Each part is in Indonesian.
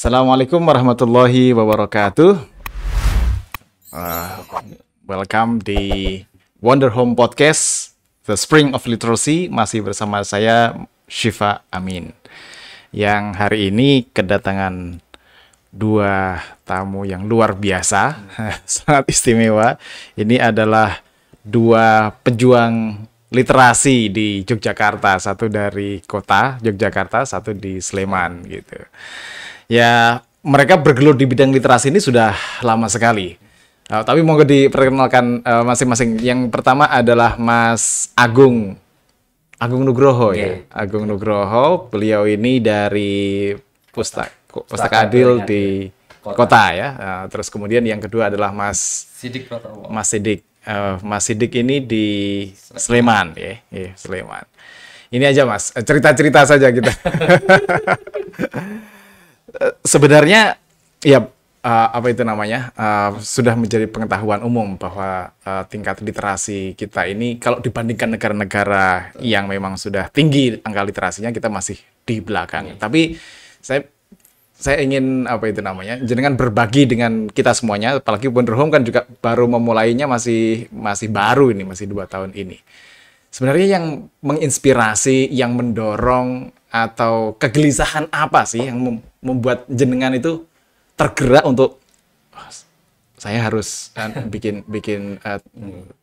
Assalamualaikum warahmatullahi wabarakatuh. Uh, Welcome di Wonder Home Podcast, The Spring of Literacy. Masih bersama saya, Syifa Amin. Yang hari ini kedatangan dua tamu yang luar biasa, sangat istimewa. Ini adalah dua pejuang literasi di Yogyakarta, satu dari kota Yogyakarta, satu di Sleman gitu. Ya, mereka bergelut di bidang literasi ini sudah lama sekali. Tapi mau diperkenalkan masing-masing. Yang pertama adalah Mas Agung Nugroho ya. Agung Nugroho, beliau ini dari Pustaka Adil di kota ya. Terus kemudian yang kedua adalah Mas Sidik Pratowo. Mas Sidik ini di Sleman ya, Sleman. Ini aja Mas, cerita-cerita saja kita. Sebenarnya ya apa itu namanya sudah menjadi pengetahuan umum bahwa tingkat literasi kita ini kalau dibandingkan negara-negara yang memang sudah tinggi angka literasinya, kita masih di belakang. Tapi saya ingin apa itu namanya jenengan berbagi dengan kita semuanya, apalagi Wonder Home kan juga baru memulainya, masih baru ini, masih 2 tahun ini. Sebenarnya yang menginspirasi, yang mendorong atau kegelisahan apa sih yang membuat jenengan itu tergerak untuk saya harus bikin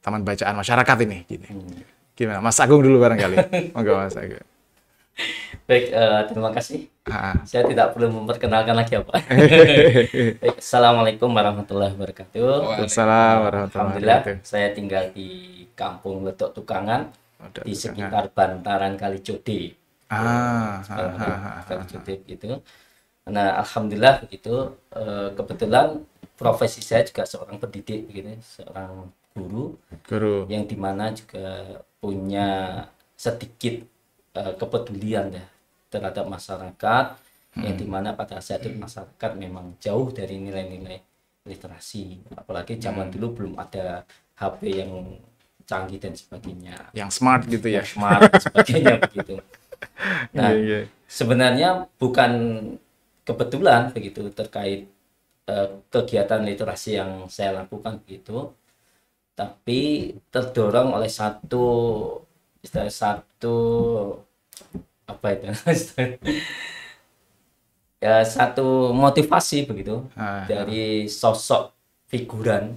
taman bacaan masyarakat ini gini. Gimana? Mas Agung dulu barangkali. Monggo Mas Agung. Baik, terima kasih. Saya tidak perlu memperkenalkan lagi apa. Baik, Assalamualaikum warahmatullahi wabarakatuh. Waalaikumsalam warahmatullahi Alhamdulillah, wabarakatuh. saya tinggal di Kampung Ledok Tukangan, di sekitar bantaran Kalicode. Kalicode gitu. Nah, alhamdulillah begitu. Kebetulan profesi saya juga seorang pendidik, gitu, seorang guru, yang dimana juga punya sedikit kepedulian ya terhadap masyarakat, yang dimana pada saat itu masyarakat memang jauh dari nilai-nilai literasi, apalagi zaman dulu belum ada HP yang canggih dan sebagainya, yang smart gitu ya, smart dan sebagainya begitu. Nah, sebenarnya bukan kebetulan begitu terkait kegiatan literasi yang saya lakukan begitu, tapi terdorong oleh satu apa itu ya, satu motivasi begitu dari sosok figuran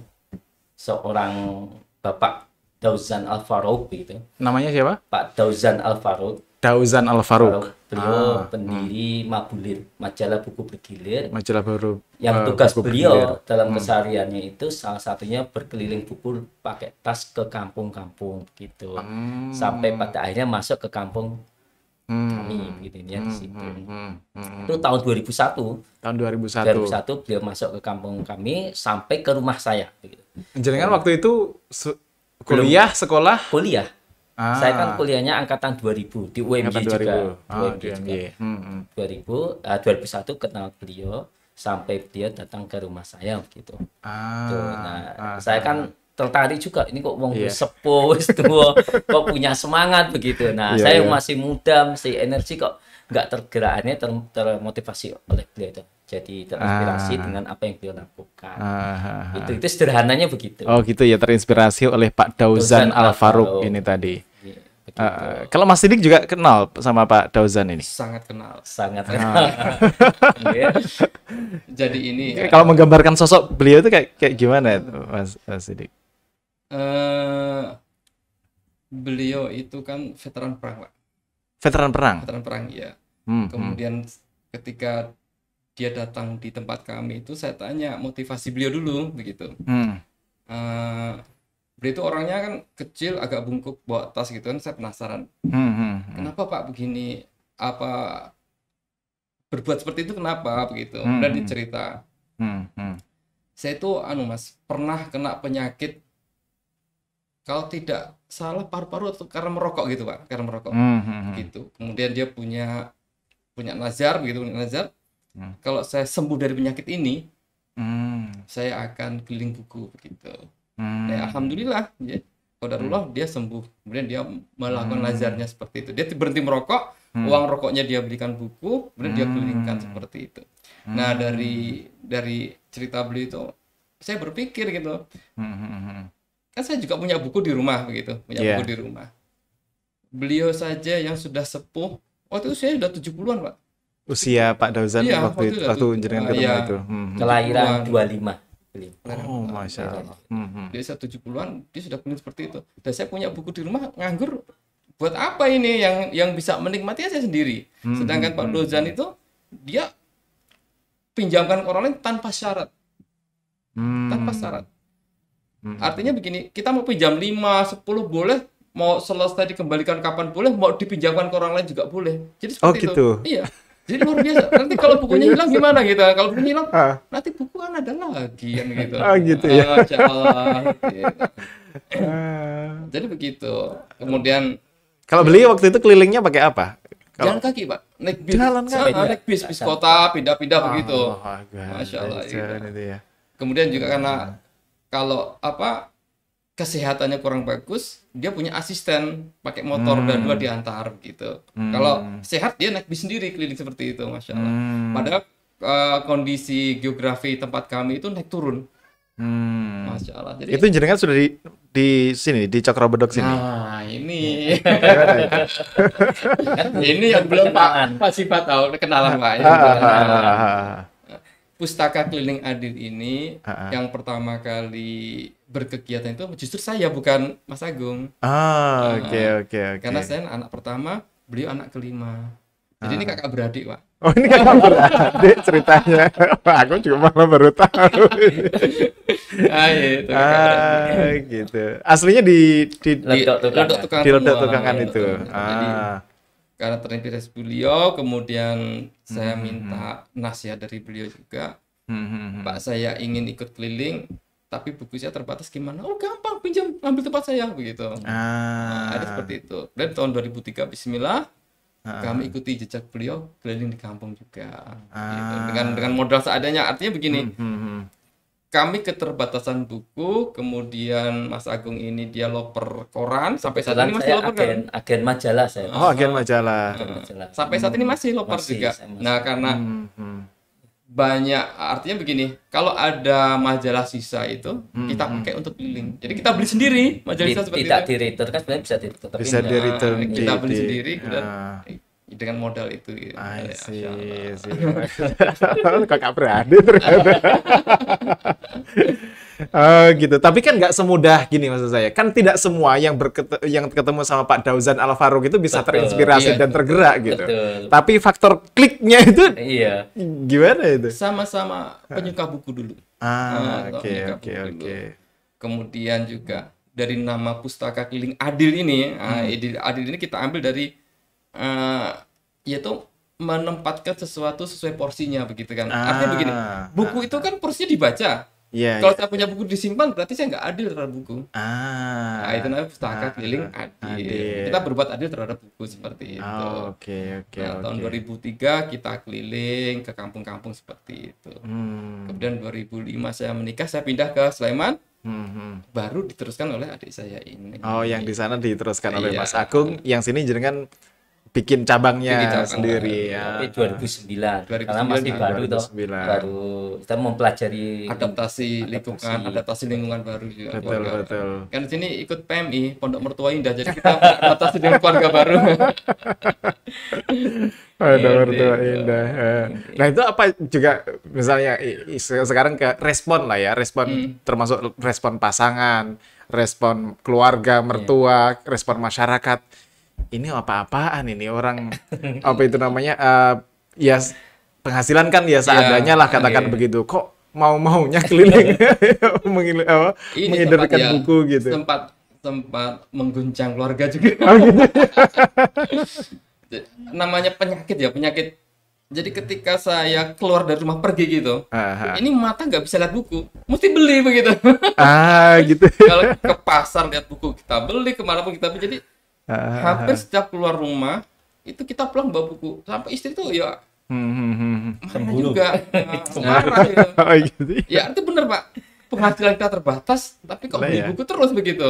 seorang Bapak Dauzan Al-Farouk begitu. Namanya siapa? Pak Dauzan Al-Farouk. Dauzan Al-Farouk. Beliau pendiri Mabulir, majalah buku bergilir. Majalah baru. Yang tugas beliau dalam kesehariannya itu salah satunya berkeliling buku pakai tas ke kampung-kampung gitu. Sampai pada akhirnya masuk ke kampung kami begitu ya di situ. Itu tahun 2001. Tahun 2001 beliau masuk ke kampung kami sampai ke rumah saya begitu. Jenengan waktu itu kuliah, sekolah? Kuliah. Saya kan kuliahnya angkatan 2000 di UMY juga. 2001 kenal beliau sampai beliau datang ke rumah saya begitu. Saya kan tertarik juga, ini kok wong sepuh wis tua kok punya semangat begitu. Saya masih muda, masih energi, kok nggak tergeraknya termotivasi oleh beliau itu. Jadi terinspirasi dengan apa yang beliau lakukan. Itu sederhananya begitu. Oh gitu ya, terinspirasi oleh Pak Dauzan Al-Farouk ini tadi. Kalau Mas Sidik juga kenal sama Pak Dauzan ini? Sangat kenal. Jadi ini kalau menggambarkan sosok beliau itu kayak gimana Mas Sidik? Beliau itu kan veteran perang, Pak. Veteran perang ya. Kemudian ketika dia datang di tempat kami itu, saya tanya motivasi beliau dulu begitu. Beliau itu orangnya kan kecil, agak bungkuk, bawa tas gitu kan. Saya penasaran, kenapa Pak begini, apa berbuat seperti itu, kenapa begitu. Dan dicerita, saya itu Mas, pernah kena penyakit, kalau tidak salah paru-paru atau karena merokok gitu Pak, karena merokok gitu. Kemudian dia punya nazar begitu, kalau saya sembuh dari penyakit ini, saya akan keliling buku begitu. Alhamdulillah ya, qadarullah dia sembuh. Kemudian dia melakukan nazarnya seperti itu. Dia berhenti merokok, Uang rokoknya dia belikan buku, kemudian dia kelilingkan seperti itu. Nah, dari cerita beliau itu saya berpikir gitu. Kan saya juga punya buku di rumah begitu, buku di rumah. Beliau saja yang sudah sepuh, waktu itu saya sudah 70-an, Pak. Usia Pak Dauzan waktu jenengan ketemu itu. Kelahiran 25. Oh, Masya Allah. Dia usia 70-an, dia sudah punya seperti itu. Dan saya punya buku di rumah, nganggur. Buat apa ini yang bisa menikmati saya sendiri. Sedangkan Pak Dauzan itu, dia pinjamkan ke orang lain tanpa syarat. Tanpa syarat. Artinya begini, kita mau pinjam 5, 10 boleh, mau selesai dikembalikan kapan boleh, mau dipinjamkan ke orang lain juga boleh. Jadi seperti gitu. Itu. Iya. Jadi luar biasa. Nanti kalau bukunya hilang gimana gitu? Kalau bukunya hilang, nanti buku kan ada lagi kan gitu. Gitu ya. Masya Allah. Gitu. Jadi begitu. Kemudian kalau beli waktu itu kelilingnya pakai apa? Jalan kaki, Pak. Naik bis. Naik bis kota, pindah-pindah begitu. Masya Allah. Itu ya. Kemudian juga karena kalau kesehatannya kurang bagus, dia punya asisten pakai motor dan 2 diantar gitu. Kalau sehat dia naik bis sendiri keliling seperti itu, Masya Allah. Padahal kondisi geografi tempat kami itu naik turun. Masya Allah. Jadi itu jenengan sudah di sini di Cokro-Bedok sini. Nah, ini. Ini yang belum Pak Sifat tahu kenalan Pak. Pustaka Keliling Adil ini yang pertama kali berkegiatan itu justru saya, bukan Mas Agung. Oke. Karena saya anak pertama, beliau anak kelima. Jadi ini kakak beradik, Pak. Oh, ini kakak beradik ceritanya. Aku juga malah baru tahu. Gitu. Aslinya di Ledok Tukangan itu. Jadi, karena terinspirasi beliau, kemudian saya minta nasihat dari beliau juga. Pak, saya ingin ikut keliling, tapi buku saya terbatas, gimana? Oh, gampang, pinjam, ambil tempat saya begitu. Ada seperti itu. Dan tahun 2003 Bismillah kami ikuti jejak beliau keliling di kampung juga. Gitu. Dengan modal seadanya. Artinya begini. Kami keterbatasan buku, kemudian Mas Agung ini dia loper koran, sampai saat ini masih loper kan? Agen majalah saya. Agen majalah. Sampai saat ini masih loper juga. Nah, karena banyak, artinya begini, kalau ada majalah sisa itu kita pakai untuk keliling. Jadi kita beli sendiri majalah sisa seperti itu. Tidak di-return kan, sebenarnya bisa di-return. Bisa di-return. Kita beli sendiri dengan modal itu. Kakak beradik ternyata. Gitu. Tapi kan nggak semudah gini maksud saya. Kan tidak semua yang ketemu sama Pak Dauzan Al Farouk itu bisa terinspirasi dan tergerak gitu. Tapi faktor kliknya itu gimana itu? Sama-sama penyuka buku dulu. Oke. Kemudian juga dari nama Pustaka Keliling Adil ini, Adil ini kita ambil dari yaitu menempatkan sesuatu sesuai porsinya begitu kan. Artinya begini, buku itu kan porsinya dibaca. Kalau saya punya buku disimpan, berarti saya nggak adil terhadap buku. Itu namanya Pustaka Keliling Adil. Kita berbuat adil terhadap buku seperti itu. Tahun 2003 kita keliling ke kampung-kampung seperti itu. Kemudian 2005 saya menikah, saya pindah ke Sleman. Baru diteruskan oleh adik saya ini. Yang di sana diteruskan oleh Mas Agung, yang sini jenengan bikin cabangnya sendiri ya. Tapi 2009 karena masih baru baru kita mempelajari adaptasi lingkungan baru juga. Betul. Kan di sini ikut PMI Pondok Mertua Indah, jadi kita adaptasi dengan keluarga baru. Pondok Mertua Indah. Nah, itu apa juga misalnya sekarang ke respon lah ya, respon termasuk respon pasangan, respon keluarga, mertua, respon masyarakat. Ini apa-apaan ini orang apa itu namanya ya penghasilan kan ya seadanya lah katakan begitu, kok mau-maunya keliling mengedarkan buku gitu. Sempat mengguncang keluarga juga. Namanya penyakit. Jadi ketika saya keluar dari rumah pergi gitu, ini mata nggak bisa lihat buku, mesti beli begitu. Gitu. Kalau ke pasar lihat buku kita beli, kemanapun kita beli. Jadi hampir setiap keluar rumah itu kita pulang bawa buku, sampai istri tuh ya marah juga, marah gitu. Ya itu bener Pak. penghasilan kita terbatas, tapi kok beli buku terus begitu.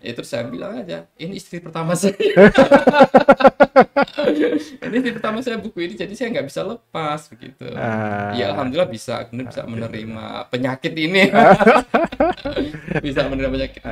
Itu saya bilang aja, ini istri pertama saya. Ini istri pertama saya buku ini, jadi saya nggak bisa lepas begitu. Ya alhamdulillah bisa, kemudian bisa menerima penyakit ini. Bisa menerima penyakit.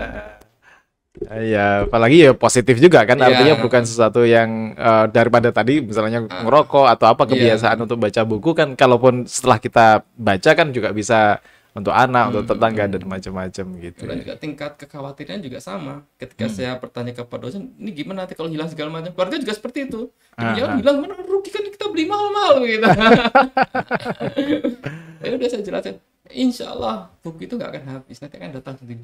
Ya, apalagi ya positif juga kan, artinya bukan sesuatu yang daripada tadi misalnya ngerokok atau apa kebiasaan untuk baca buku kan, kalaupun setelah kita baca kan juga bisa untuk anak, untuk tetangga dan macam-macam gitu. Dan juga tingkat kekhawatiran juga sama. Ketika saya bertanya kepada dosen, ini gimana nanti kalau hilang segala macam, keluarga juga seperti itu. Ya hilang mana rugi kan kita beli mahal-mahal gitu. Ya udah saya jelasin. Insya Allah buku itu nggak akan habis, nanti akan datang sendiri.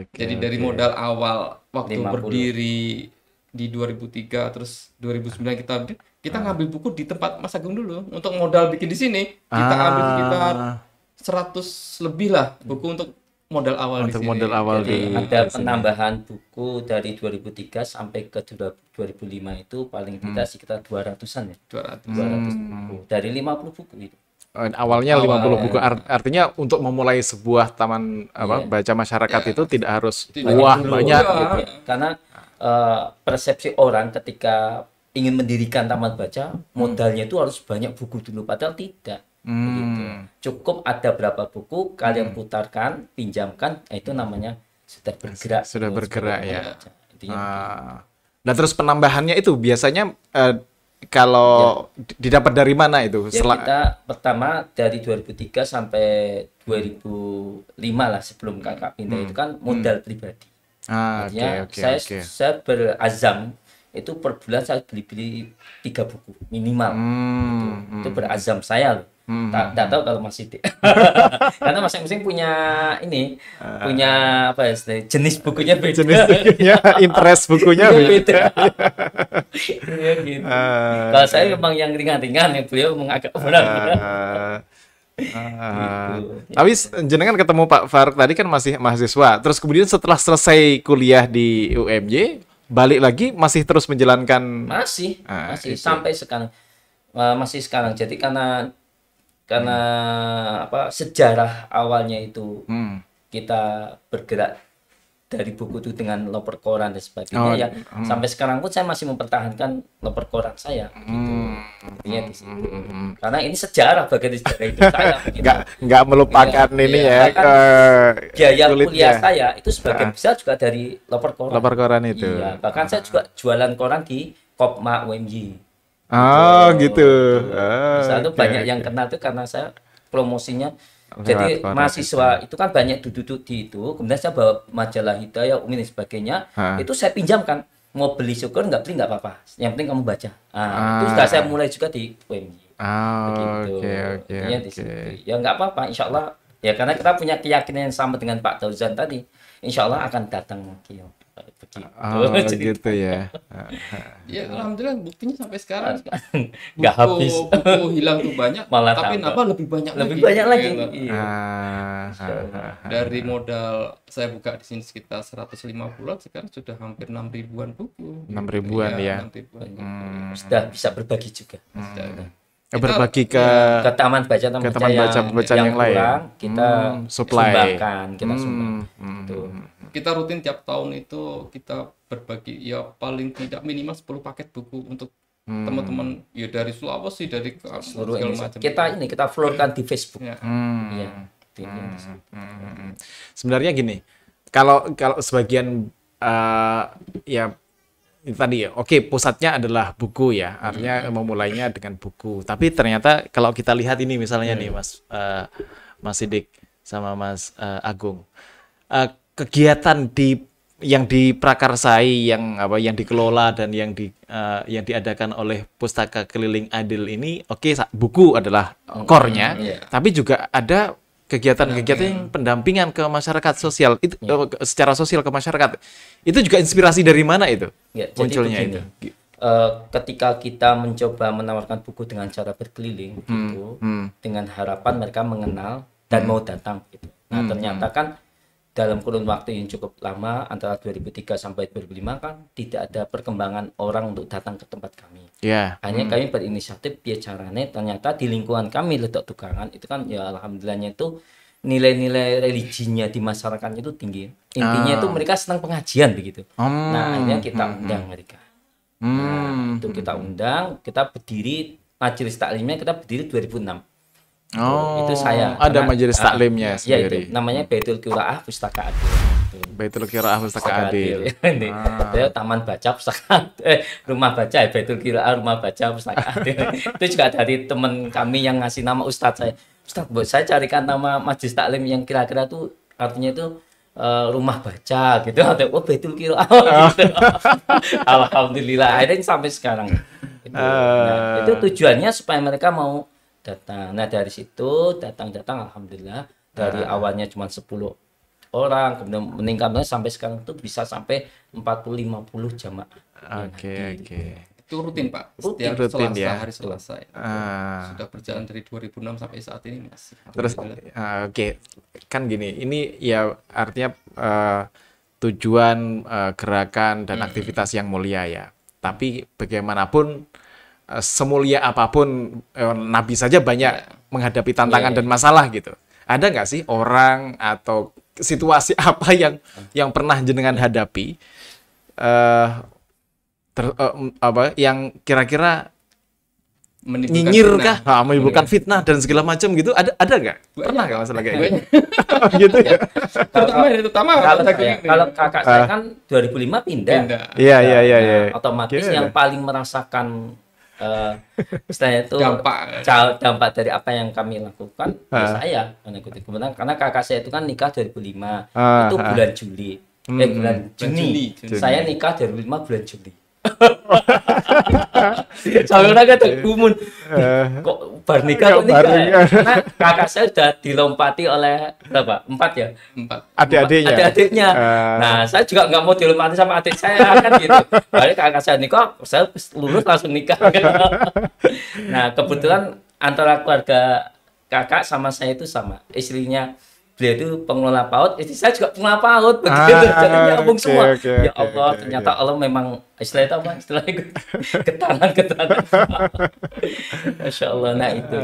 Jadi dari modal awal waktu 50. Berdiri di 2003 terus 2009 kita ngambil buku di tempat Mas Agung dulu untuk modal bikin di sini, kita ambil sekitar 100 lebih lah buku untuk modal awal untuk di sini. Modal awal. Jadi ada penambahan buku dari 2003 sampai ke 2005 itu paling tidak sekitar 200-an ya. 200 buku dari 50 buku itu. Awalnya 50 buku, artinya untuk memulai sebuah taman baca masyarakat itu tidak harus banyak gitu. Karena persepsi orang ketika ingin mendirikan taman baca modalnya itu harus banyak buku dulu, padahal tidak. Begitu. Cukup ada berapa buku kalian putarkan, pinjamkan, itu namanya sudah bergerak ya. Nah terus penambahannya itu biasanya kalau didapat dari mana itu? Ya, kita pertama dari 2003 sampai 2005 lah sebelum kakak pindah itu kan modal pribadi. Artinya saya berazam itu per bulan saya beli 3 buku minimal. Itu berazam saya loh. Tak tahu kalau Mas Sidik. Karena masing-masing punya punya apa ya, jenis bukunya beda. Jenis bukunya, interest bukunya beda. Ya, gitu. Kalau saya memang yang ringan-ringan, ya beliau agak berat. Gitu. Tapi jenengan ketemu Pak Faruk tadi kan masih mahasiswa. Terus kemudian setelah selesai kuliah di UMJ, balik lagi masih terus menjalankan masih sampai sekarang. Masih sekarang. Jadi karena apa sejarah awalnya itu kita bergerak dari buku itu dengan loper koran dan sebagainya sampai sekarang pun saya masih mempertahankan loper koran saya gitu. Di situ. Karena ini sejarah bagian sejarah itu saya nggak melupakan biaya kuliah saya itu sebagian besar juga dari loper koran itu. Iya, bahkan saya juga jualan koran di Kopma UMJ. Gitu. Misalnya banyak yang kenal tuh karena saya promosinya. Jadi mahasiswa itu kan banyak duduk di itu, kemudian saya bawa majalah Hidayah, Umi dan sebagainya, itu saya pinjamkan. Mau beli syukur nggak beli nggak apa-apa, yang penting kamu baca. Itu sudah saya mulai juga di UMJ. Begitu. Ya nggak apa-apa, insya Allah. Ya karena kita punya keyakinan yang sama dengan Pak Tauzan tadi, insya Allah akan datang lagi. Gitu ya. Ya alhamdulillah buktinya sampai sekarang nggak habis. Buku hilang tuh banyak, malah tapi kenapa lebih banyak lagi. Dari modal saya buka di sini sekitar 150-an, sekarang sudah hampir 6.000-an buku. 6.000-an ya. 6.000-an. Sudah bisa berbagi juga. Berbagi ke taman baca yang lain. Kurang, kita sumbangkan, kita sumbang. Kita rutin tiap tahun itu kita berbagi ya paling tidak minimal 10 paket buku untuk teman-teman ya dari Sulawesi, dari seluruh Indonesia. Kita florkan di Facebook. Sebenarnya gini, kalau sebagian ya tadi ya, pusatnya adalah buku ya, artinya memulainya dengan buku. Tapi ternyata kalau kita lihat ini misalnya nih Mas Sidik sama Mas Agung, kegiatan yang diprakarsai, yang dikelola dan yang diadakan oleh Pustaka Keliling Adil ini, buku adalah core-nya, tapi juga ada kegiatan-kegiatan yang pendampingan ke masyarakat sosial itu secara sosial ke masyarakat. Itu juga inspirasi dari mana itu? Munculnya itu. Ketika kita mencoba menawarkan buku dengan cara berkeliling gitu, dengan harapan mereka mengenal dan mau datang gitu. Nah, ternyata kan dalam kurun waktu yang cukup lama antara 2003 sampai 2005 kan tidak ada perkembangan orang untuk datang ke tempat kami. Hanya kami berinisiatif ya caranya ternyata di lingkungan kami Ledok Tukangan itu kan ya alhamdulillahnya itu nilai-nilai religinya di masyarakatnya itu tinggi. Intinya itu mereka senang pengajian begitu. Nah, akhirnya kita undang mereka. Nah, itu kita undang, kita berdiri majelis taklimnya kita berdiri 2006. Itu saya. Ada majelis taklimnya sendiri. Ya, itu namanya Baitul Qiraah Pustaka Adil. Baitul Qiraah Pustaka Adil. Itu taman baca pustaka rumah baca ya, Baitul Qiraah rumah baca Pustaka Adil. Itu juga dari teman kami yang ngasih nama ustadz saya. Ustadz, buat saya carikan nama majelis taklim yang kira-kira tuh artinya itu rumah baca gitu. Oh, Baitul Qiraah gitu. Alhamdulillah akhirnya sampai sekarang. Nah, itu tujuannya supaya mereka mau datang. Nah, dari situ datang alhamdulillah dari awalnya cuma 10 orang kemudian meningkatnya sampai sekarang itu bisa sampai 40-50 jamaah. Oke. Itu rutin Pak. Setiap Selasa, ya. hari Selasa. Sudah berjalan dari 2006 sampai saat ini masih. Terus kan gini, ini ya artinya tujuan gerakan dan aktivitas yang mulia ya. Tapi bagaimanapun semulia apapun Nabi saja banyak menghadapi tantangan dan masalah gitu. Ada nggak sih orang atau situasi apa yang pernah jenengan hadapi yang kira-kira nyinyir kah, menimbulkan fitnah dan segala macam gitu? Ada nggak? Pernah nggak masalah kayak gitu? Gitu ya. Kalau kakak saya kan 2005 pindah. Iya. Otomatis yang paling merasakan istilahnya itu dampak dari apa yang kami lakukan saya kemudian karena kakak saya itu kan nikah 2005 itu bulan Juli bulan Juni. Saya nikah 2005 bulan Juli. Soalnya kan tergumun kok nikah karena kakak saya sudah dilompati oleh berapa? 4 ya? 4 adik-adiknya. Nah, saya juga nggak mau dilompati sama adik saya kan gitu. Baru kakak saya nikah, saya lulus langsung nikah. Nah, kebetulan antara keluarga kakak sama saya itu sama. Istrinya beliau itu pengelola PAUD, istri saya juga pengelola PAUD begitu. Jadi nyambung semua. Ya Allah, ternyata Allah memang istilahnya ketangan. Masya Allah. Nah itu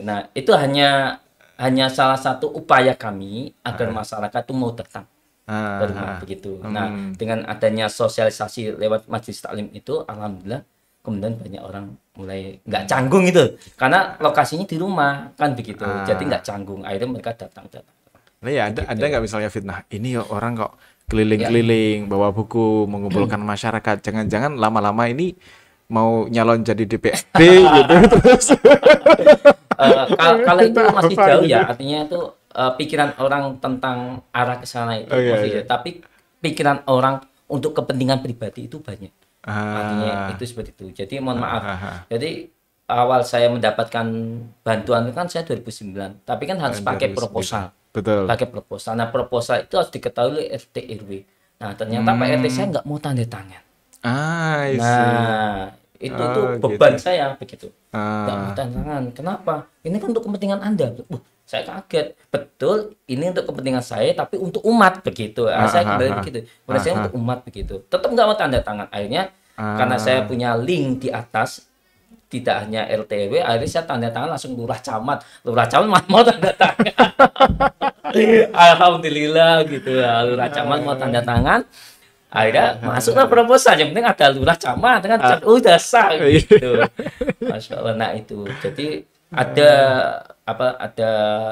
Nah, itu hanya salah satu upaya kami agar masyarakat itu mau datang ke rumah begitu. Nah, dengan adanya sosialisasi lewat majelis taklim itu alhamdulillah kemudian banyak orang mulai nggak canggung itu karena lokasinya di rumah kan begitu, jadi nggak canggung, akhirnya mereka datang. Nah ya ada nggak misalnya fitnah ini orang kok keliling-keliling bawa buku mengumpulkan masyarakat, jangan-jangan lama-lama ini mau nyalon jadi DPRD gitu terus. Kalau itu masih jauh ya, artinya itu pikiran orang tentang arah ke sana itu masih jauh. Tapi pikiran orang untuk kepentingan pribadi itu banyak. Artinya itu seperti itu. Jadi mohon maaf. Jadi awal saya mendapatkan bantuan itu kan saya 2009. Tapi kan harus pakai proposal. Betul. Pakai proposal. Nah, proposal itu harus diketahui oleh RT RW. Nah, ternyata Pak RT saya nggak mau tanda tangan. Nah, itu tuh beban gitu. Saya begitu. Nggak mau tanda tangan. Kenapa? Ini kan untuk kepentingan Anda. Saya kaget. Betul, ini untuk kepentingan saya, tapi untuk umat begitu. Saya kembali begitu. Pada saya untuk umat begitu. Tetap nggak mau tanda tangan. Akhirnya karena saya punya link di atas, tidak hanya RT/RW, akhirnya saya tanda tangan langsung lurah camat. Lurah camat mau tanda tangan. Alhamdulillah gitu ya. Lurah camat mau tanda tangan. Akhirnya masuklah proposal. Yang penting ada lurah camat kan udah sah gitu. Masya Allah. Nah itu. Jadi ada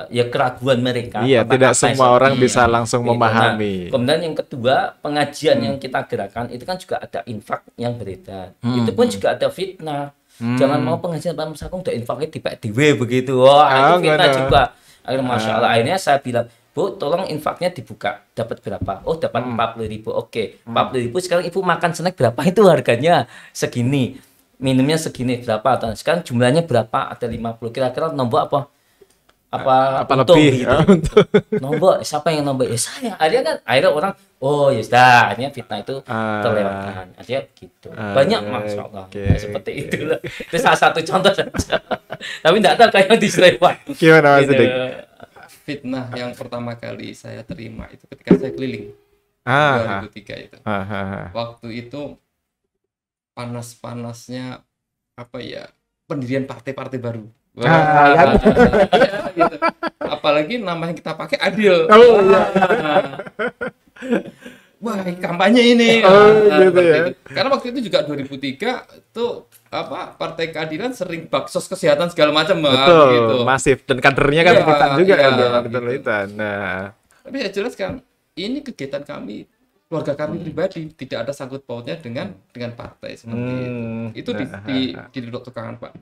ya keraguan mereka. Iya, tidak semua orang bisa langsung memahami. Nah, kemudian yang kedua, pengajian yang kita gerakan itu kan juga ada infak yang beredar. Itu pun juga ada fitnah. Jangan mau pengajian Pak Musakung udah infaknya di PDW begitu. Itu fitnah juga. Akhirnya Masya Allah, akhirnya saya bilang, Bu, tolong infaknya dibuka. Dapat berapa? Oh, dapat 40.000. Oke, 40.000 sekarang Ibu makan snack berapa itu harganya? Segini. Minumnya segini berapa? Sekarang jumlahnya berapa? Ada 50. Kira-kira nombor apa lebih gitu. Nombor siapa yang nombor? Ya saya. Akhirnya orang oh ya sudah, akhirnya fitnah itu terlewatkan. Akhirnya gitu. Banyak Masya Allah. Ya, seperti itulah. Itu salah satu contoh saja. Tapi enggak tahu kayak di Sleman. Gimana Mas Dik? fitnah yang pertama kali saya terima itu ketika saya keliling 2003 itu. Waktu itu panas-panasnya pendirian partai-partai baru. Gitu. Apalagi nama yang kita pakai Adil. Wah, kampanye ini. Gitu ya. Karena waktu itu juga 2003 tuh Partai Keadilan sering baksos kesehatan segala macam, betul, gitu. Masif, dan kadernya kan militan juga kan, militan. Nah, tapi saya jelaskan, ini kegiatan kami, keluarga kami pribadi, tidak ada sangkut pautnya dengan partai seperti itu. Itu diduduk tekangan, Pak.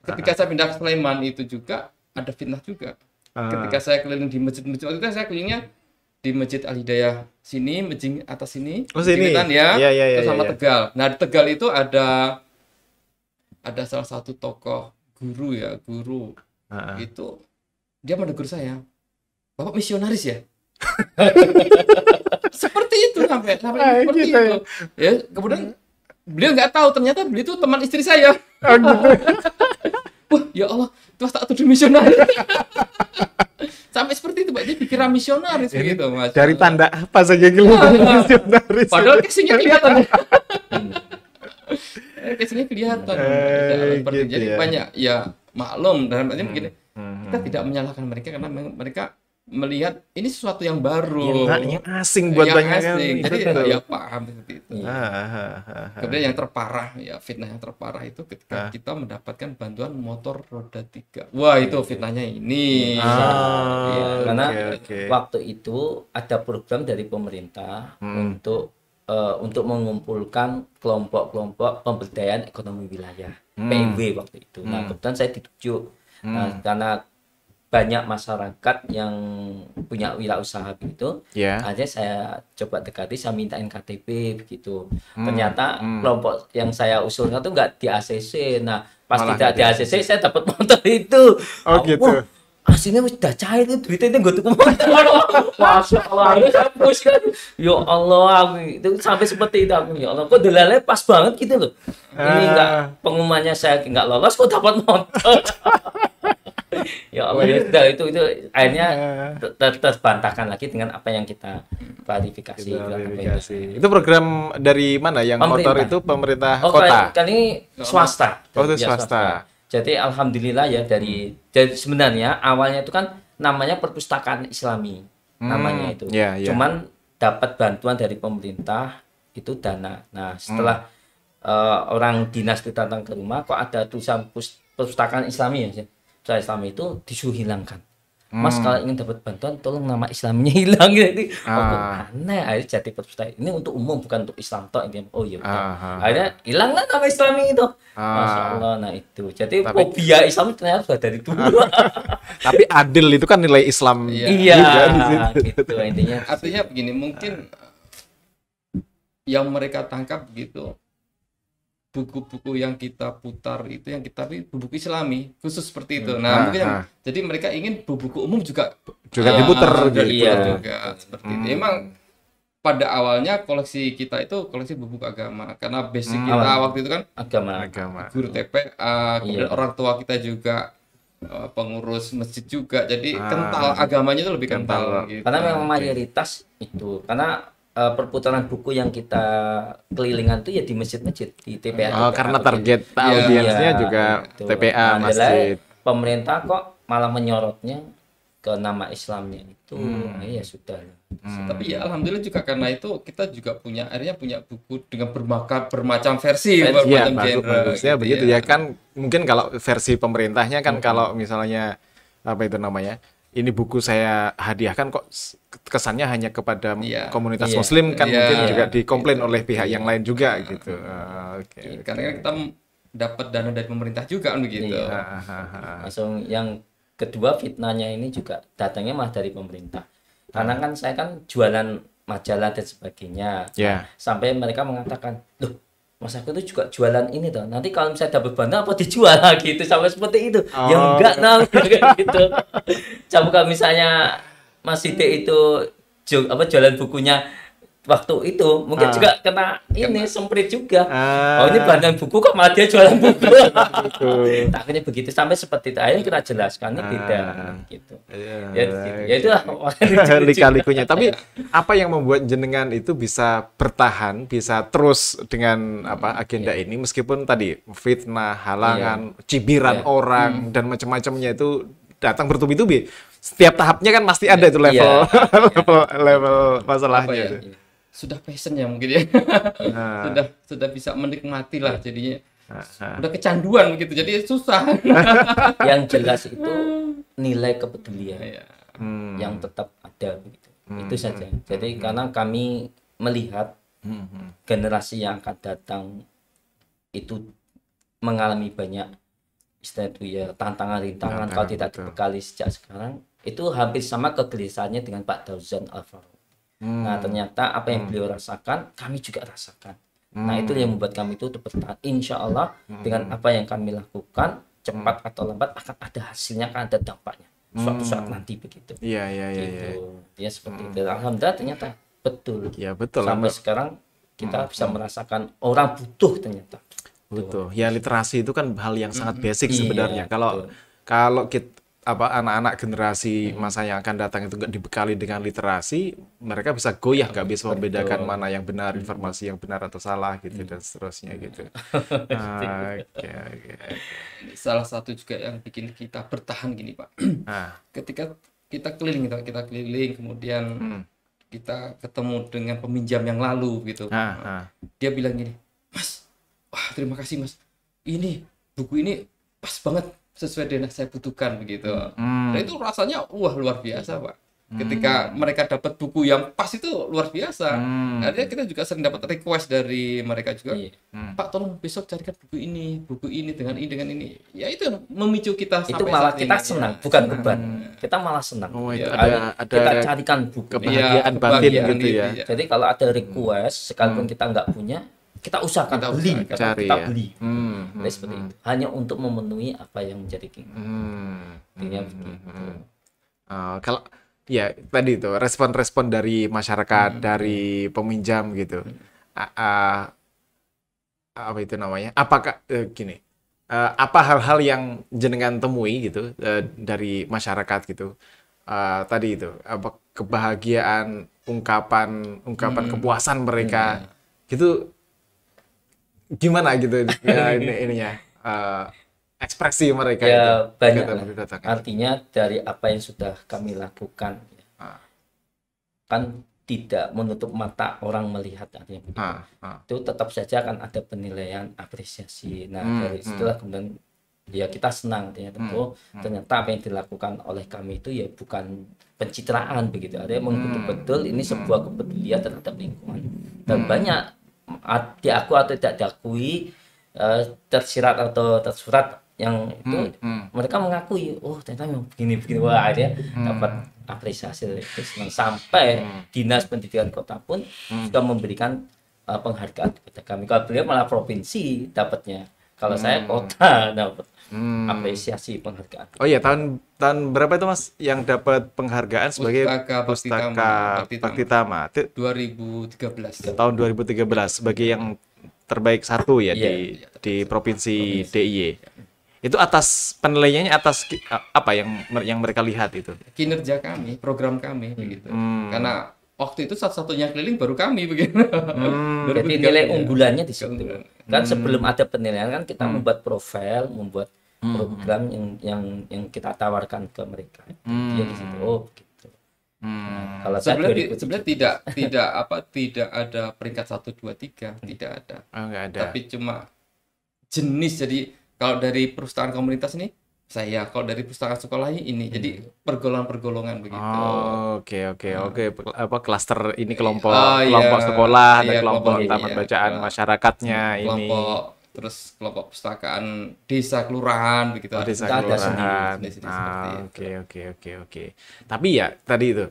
Ketika saya pindah ke Sleman itu juga ada fitnah juga. Ketika saya keliling di masjid-masjid, waktu itu saya kelilingnya di Masjid Al-Hidayah sini, masjid atas sini, sini. Terus sama Tegal. Nah, di Tegal itu ada salah satu tokoh guru. Itu dia menegur saya, "Bapak misionaris ya?" Seperti itu sampai seperti gitu itu. Ya, kemudian beliau nggak tahu ternyata beliau itu teman istri saya. Gitu. Wah, ya Allah, terus tak tuduh misionaris. Sampai seperti itu, Pak. Dia dikira misionaris begitu, Mas. Dari tanda apa saja misionaris. Padahal casingnya kelihatan. Casingnya kelihatan. Jadi ya. Banyak maklum dalam artian begini. Kita tidak menyalahkan mereka karena mereka melihat ini sesuatu yang baru, yang asing buat banyak kan. Jadi paham seperti itu. Kemudian yang terparah, fitnah yang terparah itu ketika kita mendapatkan bantuan motor roda 3. Wah, itu fitnahnya ini. Karena waktu itu ada program dari pemerintah untuk mengumpulkan kelompok-kelompok pemberdayaan ekonomi wilayah PMW waktu itu. Nah, kebetulan saya dituju karena banyak masyarakat yang punya wirausaha begitu, aja saya coba dekati, saya mintain KTP begitu. Ternyata kelompok yang saya usulkan itu nggak di ACC. Nah, pas tidak di ACC, saya dapat motor itu. Gitu. Aslinya udah cair itu duitnya gue tuh Masya Allah, hapus kan. Ya Allah, aku itu sampai seperti itu aku. Ya Allah, kok delalnya pas banget gitu loh. Ini enggak, pengumumannya saya nggak lolos, kok dapat motor. Ya Allah, ya sudah itu akhirnya terbantahkan lagi dengan apa yang kita klarifikasi. Itu program dari mana yang motor itu pemerintah kota? Kan ini swasta. Itu swasta. Jadi alhamdulillah jadi sebenarnya awalnya itu kan namanya perpustakaan Islami namanya itu. Cuman dapat bantuan dari pemerintah itu dana. Nah, setelah orang dinas itu datang ke rumah, kok ada tulisan perpustakaan Islami ya. Saya Islam itu disuruh hilangkan. Mas kalau ingin dapat bantuan tolong nama Islamnya hilang gitu. Aneh, akhirnya jadi perpustakaan ini untuk umum bukan untuk Islam toh ini. Oh iya. Akhirnya hilanglah nama Islami itu. Masya Allah, nah itu. Jadi fobia Islam ternyata sudah dari dulu. Tapi adil itu kan nilai Islam. Iya. Gitu intinya. Artinya begini, mungkin yang mereka tangkap begitu. Buku-buku yang kita putar itu yang kita buku Islami khusus seperti itu. Nah, mungkin jadi mereka ingin buku umum juga diputar juga seperti itu. Emang pada awalnya koleksi kita itu koleksi buku agama karena basic kita waktu itu kan agama. Guru TPA, kemudian orang tua kita juga pengurus masjid juga. Jadi kental agamanya itu lebih kental gitu. Karena memang mayoritas itu karena perputaran buku yang kita kelilingan itu ya di masjid-masjid di TPA. Karena target audiensnya juga TPA masjid. Pemerintah kok malah menyorotnya ke nama Islamnya itu. Ya sudah. Tapi ya alhamdulillah juga karena itu kita juga akhirnya punya buku dengan bermacam versi, bermacam genre. Bagusnya begitu ya kan. Mungkin kalau versi pemerintahnya kan kalau misalnya apa itu namanya? Ini buku saya hadiahkan kok kesannya hanya kepada komunitas muslim kan mungkin juga dikomplain oleh pihak yang lain juga gitu. Karena kita dapat dana dari pemerintah juga kan begitu. Langsung yang kedua fitnahnya ini juga datangnya malah dari pemerintah. Karena kan saya kan jualan majalah dan sebagainya. Sampai mereka mengatakan, "Loh, Mas aku itu juga jualan ini toh. Nanti kalau misalnya dapat bantuan apa dijual gitu sampai seperti itu." Ya enggak gitu. Coba kalau misalnya Mas Sidik itu jualan bukunya waktu itu mungkin juga kena ini semprit juga. Oh ini bahan buku kok malah dia jualan buku. Akhirnya begitu sampai seperti itu. Akhirnya kita jelaskan ini beda gitu. Ya itu lika-likunya. Tapi apa yang membuat jenengan itu bisa bertahan, bisa terus dengan agenda ini meskipun tadi fitnah, halangan, cibiran orang dan macam-macamnya itu datang bertubi-tubi. Setiap tahapnya kan pasti ada itu level level masalahnya itu. Sudah passion ya mungkin ya. sudah bisa menikmati lah jadinya. Udah kecanduan gitu. Jadi susah. Yang jelas itu nilai kepedulian yang tetap ada begitu. Itu saja. Jadi karena kami melihat generasi yang akan datang itu mengalami banyak istilah itu ya tantangan-rintangan kalau tidak dibekali sejak sekarang, itu hampir sama kegelisahannya dengan Pak Dauzan Alvaro. Nah ternyata apa yang beliau rasakan kami juga rasakan. Nah itu yang membuat kami itu bertahan. Insya Allah dengan apa yang kami lakukan cepat atau lambat akan ada hasilnya, akan ada dampaknya suatu saat nanti begitu. Iya. Ya seperti itu. Alhamdulillah ternyata betul. Ya betul. Sampai sekarang kita bisa merasakan orang butuh ternyata. Betul. Ya literasi itu kan hal yang sangat basic sebenarnya. Kalau kita anak-anak generasi masa yang akan datang itu nggak dibekali dengan literasi, mereka bisa goyah, nggak bisa membedakan mana yang benar, informasi yang benar atau salah gitu dan seterusnya gitu. Salah satu juga yang bikin kita bertahan gini Pak. Ketika kita keliling kemudian kita ketemu dengan peminjam yang lalu gitu. Dia bilang gini, Mas, wah terima kasih Mas, ini buku ini pas banget sesuai dengan saya butuhkan begitu. Nah itu rasanya wah luar biasa Pak. Ketika mereka dapat buku yang pas itu luar biasa. Akhirnya kita juga sering dapat request dari mereka juga. Pak tolong besok carikan buku ini dengan ini. Ya itu memicu kita itu sampai malah saat kita ini. senang, bukan beban. Kita malah senang. Ada kita carikan buku. Kebahagiaan batin gitu ya. Jadi kalau ada request sekalipun kita nggak punya, kita usahakan beli, kita beli. Seperti itu. Hanya untuk memenuhi apa yang menjadi keinginan. Kalau ya tadi itu respon-respon dari masyarakat, dari peminjam gitu. Apa itu namanya? Apakah gini? Apa hal-hal yang jenengan temui gitu dari masyarakat gitu? Tadi itu apa kebahagiaan, ungkapan kepuasan mereka gitu. Gimana gitu ya ininya ekspresi mereka ya itu banyak artinya dari apa yang sudah kami lakukan kan tidak menutup mata orang melihat artinya itu tetap saja akan ada penilaian apresiasi. Nah dari situlah kemudian ya kita senang ternyata apa yang dilakukan oleh kami itu ya bukan pencitraan begitu, ada yang betul-betul ini sebuah kepedulian terhadap lingkungan dan banyak diakui atau tidak diakui, tersirat atau tersurat yang itu mereka mengakui ternyata memang begini wah akhirnya dapat apresiasi dari itu. Sampai dinas pendidikan kota pun sudah memberikan penghargaan kepada kami. Kalau beliau malah provinsi dapatnya, kalau saya kota dapat apresiasi penghargaan. Oh iya, tahun berapa itu Mas yang dapat penghargaan sebagai Pustaka Baktitama? 2013. Tahun 2013 sebagai yang terbaik satu ya di provinsi DIY. Itu atas penilaiannya atas apa yang mereka lihat itu? Kinerja kami, program kami begitu. Karena waktu itu satu-satunya keliling baru kami begitu. Jadi nilai unggulannya di situ. Kan sebelum ada penilaian kan kita membuat profil, membuat program yang kita tawarkan ke mereka. Dia di situ begitu. Kalau sebenarnya tidak ada peringkat 1 2 3, tidak ada. Enggak ada. Tapi cuma jenis, jadi kalau dari perpustakaan komunitas ini saya, kalau dari perpustakaan sekolah ini jadi pergolongan begitu. Oke. Apa klaster ini kelompok sekolah, ada kelompok taman bacaan masyarakatnya ini. Terus kelompok pustakaan desa kelurahan begitu. Desa kelurahan. Oke. Tapi ya tadi itu.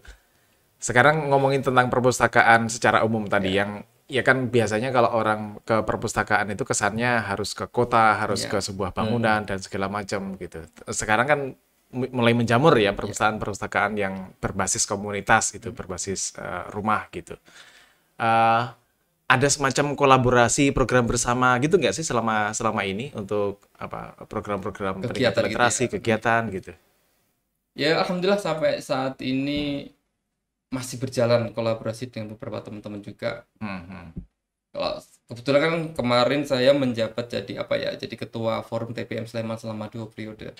Sekarang ngomongin tentang perpustakaan secara umum tadi yang ya kan biasanya kalau orang ke perpustakaan itu kesannya harus ke kota, harus ke sebuah bangunan dan segala macam gitu. Sekarang kan mulai menjamur ya perpustakaan yang berbasis komunitas gitu, berbasis rumah gitu. ada semacam kolaborasi program bersama gitu nggak sih selama ini untuk program-program peningkatan literasi, kegiatan gitu? Ya alhamdulillah sampai saat ini masih berjalan kolaborasi dengan beberapa teman-teman juga. Kalau kebetulan kan kemarin saya menjabat jadi jadi ketua forum TBM Sleman selama 2 periode.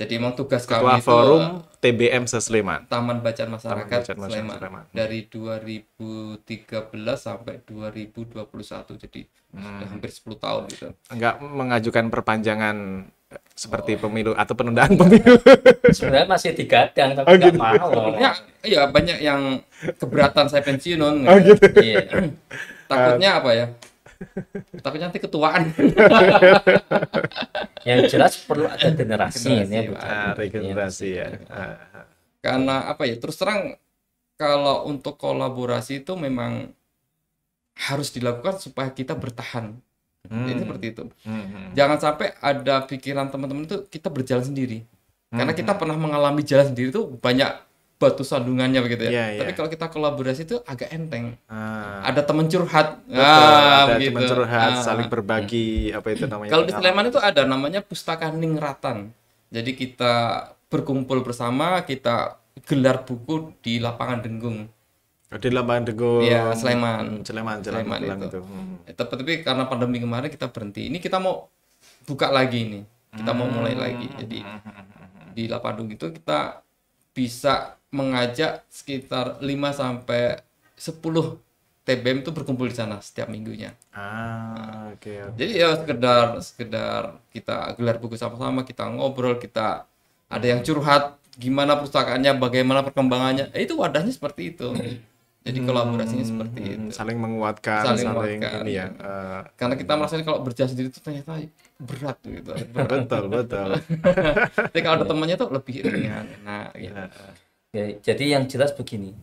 Jadi emang tugas ketua kami forum TBM Sleman, Taman Bacaan Masyarakat Sleman dari 2013 sampai 2021, jadi sudah hampir 10 tahun gitu. Enggak mengajukan perpanjangan seperti pemilu atau penundaan pemilu? Sebenarnya masih digadang tapi nggak gitu. mau. Ya banyak yang keberatan saya pensiun. Gitu. Iya. Takutnya takutnya nanti ketuaan. Yang jelas perlu ada generasi ini. Regenerasi ya. Karena terus terang kalau untuk kolaborasi itu memang harus dilakukan supaya kita bertahan. Jadi seperti itu. Jangan sampai ada pikiran teman-teman itu kita berjalan sendiri. Karena kita pernah mengalami jalan sendiri itu banyak batu sandungannya begitu ya. Tapi kalau kita kolaborasi itu agak enteng. Ada teman curhat. Ada teman curhat, saling berbagi itu namanya. Kalau di Sleman itu ada namanya Pustaka Ningratan. Jadi kita berkumpul bersama, kita gelar buku di Lapangan Denggung. Di Lapangan Denggung. Iya, Sleman itu. Tapi karena pandemi kemarin kita berhenti. Ini kita mau buka lagi nih. Kita mau mulai lagi. Jadi di Lapangan Denggung itu kita bisa mengajak sekitar 5 sampai 10 TBM itu berkumpul di sana setiap minggunya. Okay. Jadi ya sekedar kita gelar buku sama-sama, kita ngobrol, kita ada yang curhat gimana pustakaannya, bagaimana perkembangannya. Itu wadahnya seperti itu. Jadi kolaborasinya seperti itu. Saling menguatkan, saling ini ya. Karena kita merasakan kalau berjalan sendiri itu ternyata berat gitu. Betul. Tapi kalau ada temannya tuh lebih ringan, enak gitu. Ya, jadi yang jelas begini,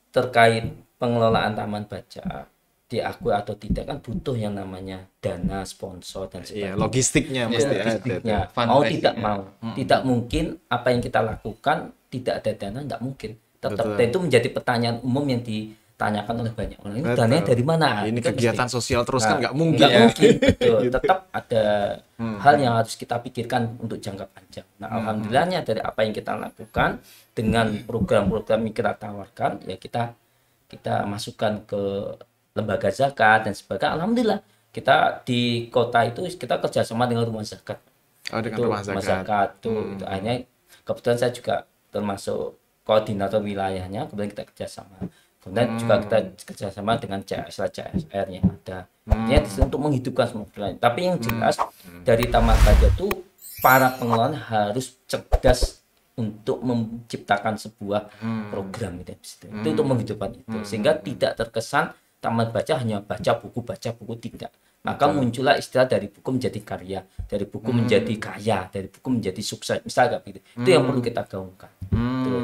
terkait pengelolaan taman baca, diakui atau tidak kan butuh yang namanya dana, sponsor dan sebagainya. Logistiknya mesti ada. Mau tidak mau, tidak mungkin apa yang kita lakukan tidak ada dana, nggak mungkin. Tetap itu menjadi pertanyaan umum yang ditanyakan oleh banyak orang. Ini dananya dari mana? Ini kegiatan sosial terus kan nggak mungkin. Nggak mungkin. Betul. Tetap ada hal yang harus kita pikirkan untuk jangka panjang. Nah, alhamdulillahnya dari apa yang kita lakukan dengan program-program yang kita tawarkan, ya kita masukkan ke lembaga zakat dan sebagainya. Alhamdulillah kita di kota itu kita kerjasama dengan rumah zakat. Dengan rumah zakat. Itu akhirnya kebetulan saya juga termasuk koordinator wilayahnya, kemudian kita kerjasama. Kemudian juga kita kerjasama dengan CSR yang ada. Ya, untuk menghidupkan semua. Tapi yang jelas dari Taman Baca itu para pengelola harus cerdas untuk menciptakan sebuah program gitu. Itu untuk menghidupkan itu, sehingga tidak terkesan Taman Baca hanya baca buku tidak. Maka muncullah istilah dari buku menjadi karya, dari buku menjadi kaya, dari buku menjadi sukses, misalnya gitu. Itu yang perlu kita gaungkan.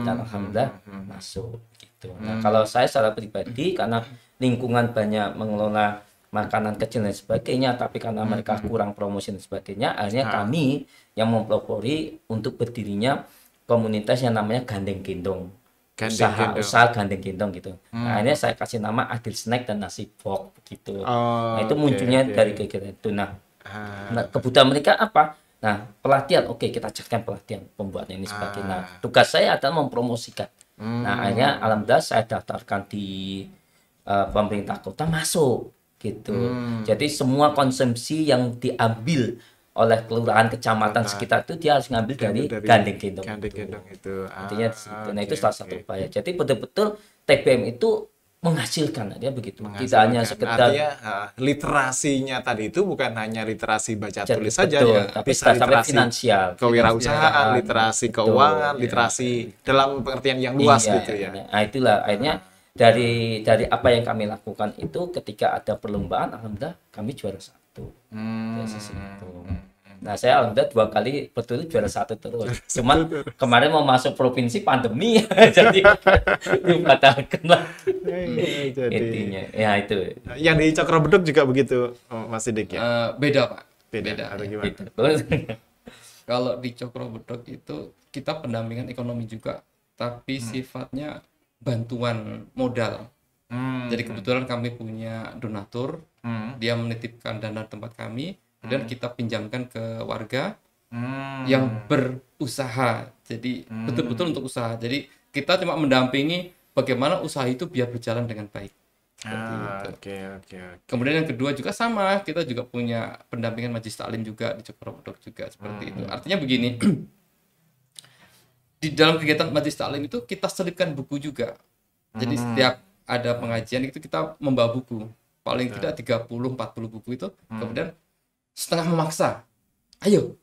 Dan alhamdulillah masuk gitu. Nah, kalau saya secara pribadi karena lingkungan banyak mengelola makanan kecil dan sebagainya, tapi karena mereka kurang promosi dan sebagainya, akhirnya kami yang mempelopori untuk berdirinya komunitas yang namanya Gandeng Gendong. Usaha Gandeng Gendong gitu. Nah, akhirnya saya kasih nama Adil Snack dan Nasi Box gitu. Nah, itu munculnya dari kegiatan itu. Nah, kebutuhan mereka apa? Nah, pelatihan, kita cekkan pelatihan pembuatan ini sebagainya. Nah, tugas saya adalah mempromosikan. Nah, akhirnya alhamdulillah saya daftarkan di pemerintah kota masuk gitu. Jadi semua konsumsi yang diambil oleh kelurahan kecamatan sekitar itu dia harus ngambil dari Gandeng Gendong. Itu. Artinya nah itu salah satu upaya. Jadi betul-betul TBM itu menghasilkan, dia begitu. Tidak hanya sekedar literasinya tadi itu bukan hanya literasi baca tulis saja ya, tapi literasi finansial, kewirausahaan, literasi keuangan, literasi dalam pengertian yang luas gitu ya. Nah, itulah akhirnya dari apa yang kami lakukan itu ketika ada perlombaan, alhamdulillah kami juara 1. Dari sisi itu. Nah, saya alhamdulillah 2 kali betul juara 1 terus. Cuman kemarin mau masuk provinsi pandemi jadi dibatalkan lah. Intinya ya itu. Yang di Cokro Beduk juga begitu, Mas Sidik ya? Beda, Pak. Beda. Atau gimana? Kalau di Cokro Beduk itu kita pendampingan ekonomi juga, tapi sifatnya bantuan modal. Jadi kebetulan kami punya donatur, dia menitipkan dana tempat kami, dan kita pinjamkan ke warga yang berusaha. Jadi betul-betul untuk usaha. Jadi kita cuma mendampingi bagaimana usaha itu biar berjalan dengan baik. Oke. Kemudian yang kedua juga sama, kita juga punya pendampingan majelis taklim juga di Cokropodok juga seperti itu. Artinya begini, di dalam kegiatan majelis taklim itu kita selipkan buku juga. Jadi setiap ada pengajian itu kita membawa buku. Paling tidak 30-40 buku itu. Kemudian setengah memaksa. Ayo,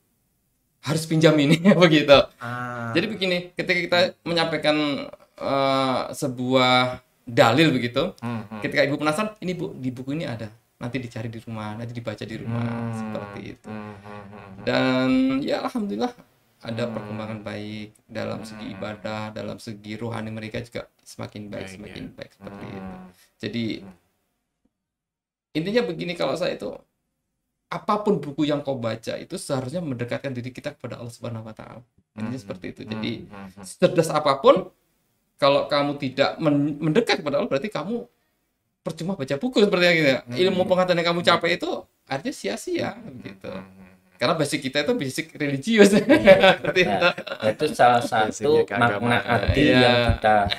harus pinjam ini begitu. Jadi begini, ketika kita menyampaikan sebuah dalil begitu, ketika ibu penasaran, ini bu, di buku ini ada, nanti dicari di rumah, nanti dibaca di rumah, seperti itu. Dan ya alhamdulillah ada perkembangan baik dalam segi ibadah, dalam segi rohani mereka juga semakin baik seperti itu. Jadi intinya begini, kalau saya itu apapun buku yang kau baca itu seharusnya mendekatkan diri kita kepada Allah Subhanahu wa taala. Intinya seperti itu. Jadi cerdas apapun, kalau kamu tidak mendekat kepada Allah, berarti kamu percuma baca buku seperti yang gitu. Ilmu pengetahuan yang kamu capai itu artinya sia-sia gitu. Karena basic kita itu basic religius. Itu salah satu makna arti yang kita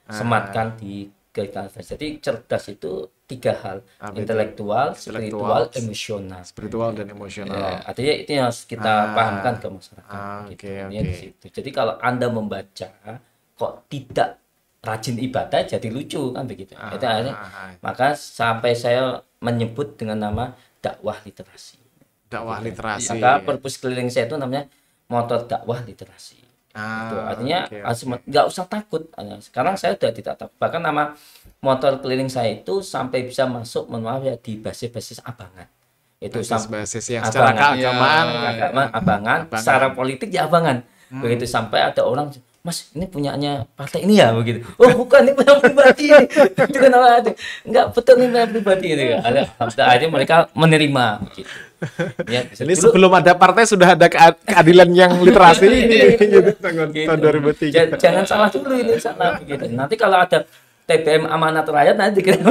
sematkan di kegiatan. Jadi cerdas itu 3 hal, intelektual, spiritual, emosional. Spiritual dan emosional. Ya, artinya itu yang harus kita pahamkan ke masyarakat. Gitu. Jadi kalau Anda membaca kok tidak rajin ibadah, jadi lucu kan begitu. Itu maka sampai saya menyebut dengan nama dakwah literasi. Dakwah literasi. Maka perpus keliling saya itu namanya motor dakwah literasi. Itu artinya nggak usah takut. Sekarang saya sudah tidak takut. Bahkan nama motor keliling saya itu sampai bisa masuk, maaf ya, di basis-basis abangan. Itu basis yang secara keagamaan, abangan, secara politik ya abangan. Begitu sampai ada orang, Mas, ini punyanya partai ini ya begitu. Oh, bukan, ini punya pribadi. Itu kenapa? Enggak, betul, ini punya pribadi gitu ya. Akhirnya mereka menerima gitu. Ya, ini dulu, sebelum ada partai sudah ada keadilan yang literasi ini gitu, tahun 2003. Jangan salah dulu, ini salah begitu. Nanti kalau ada TBM amanat rakyat nanti kita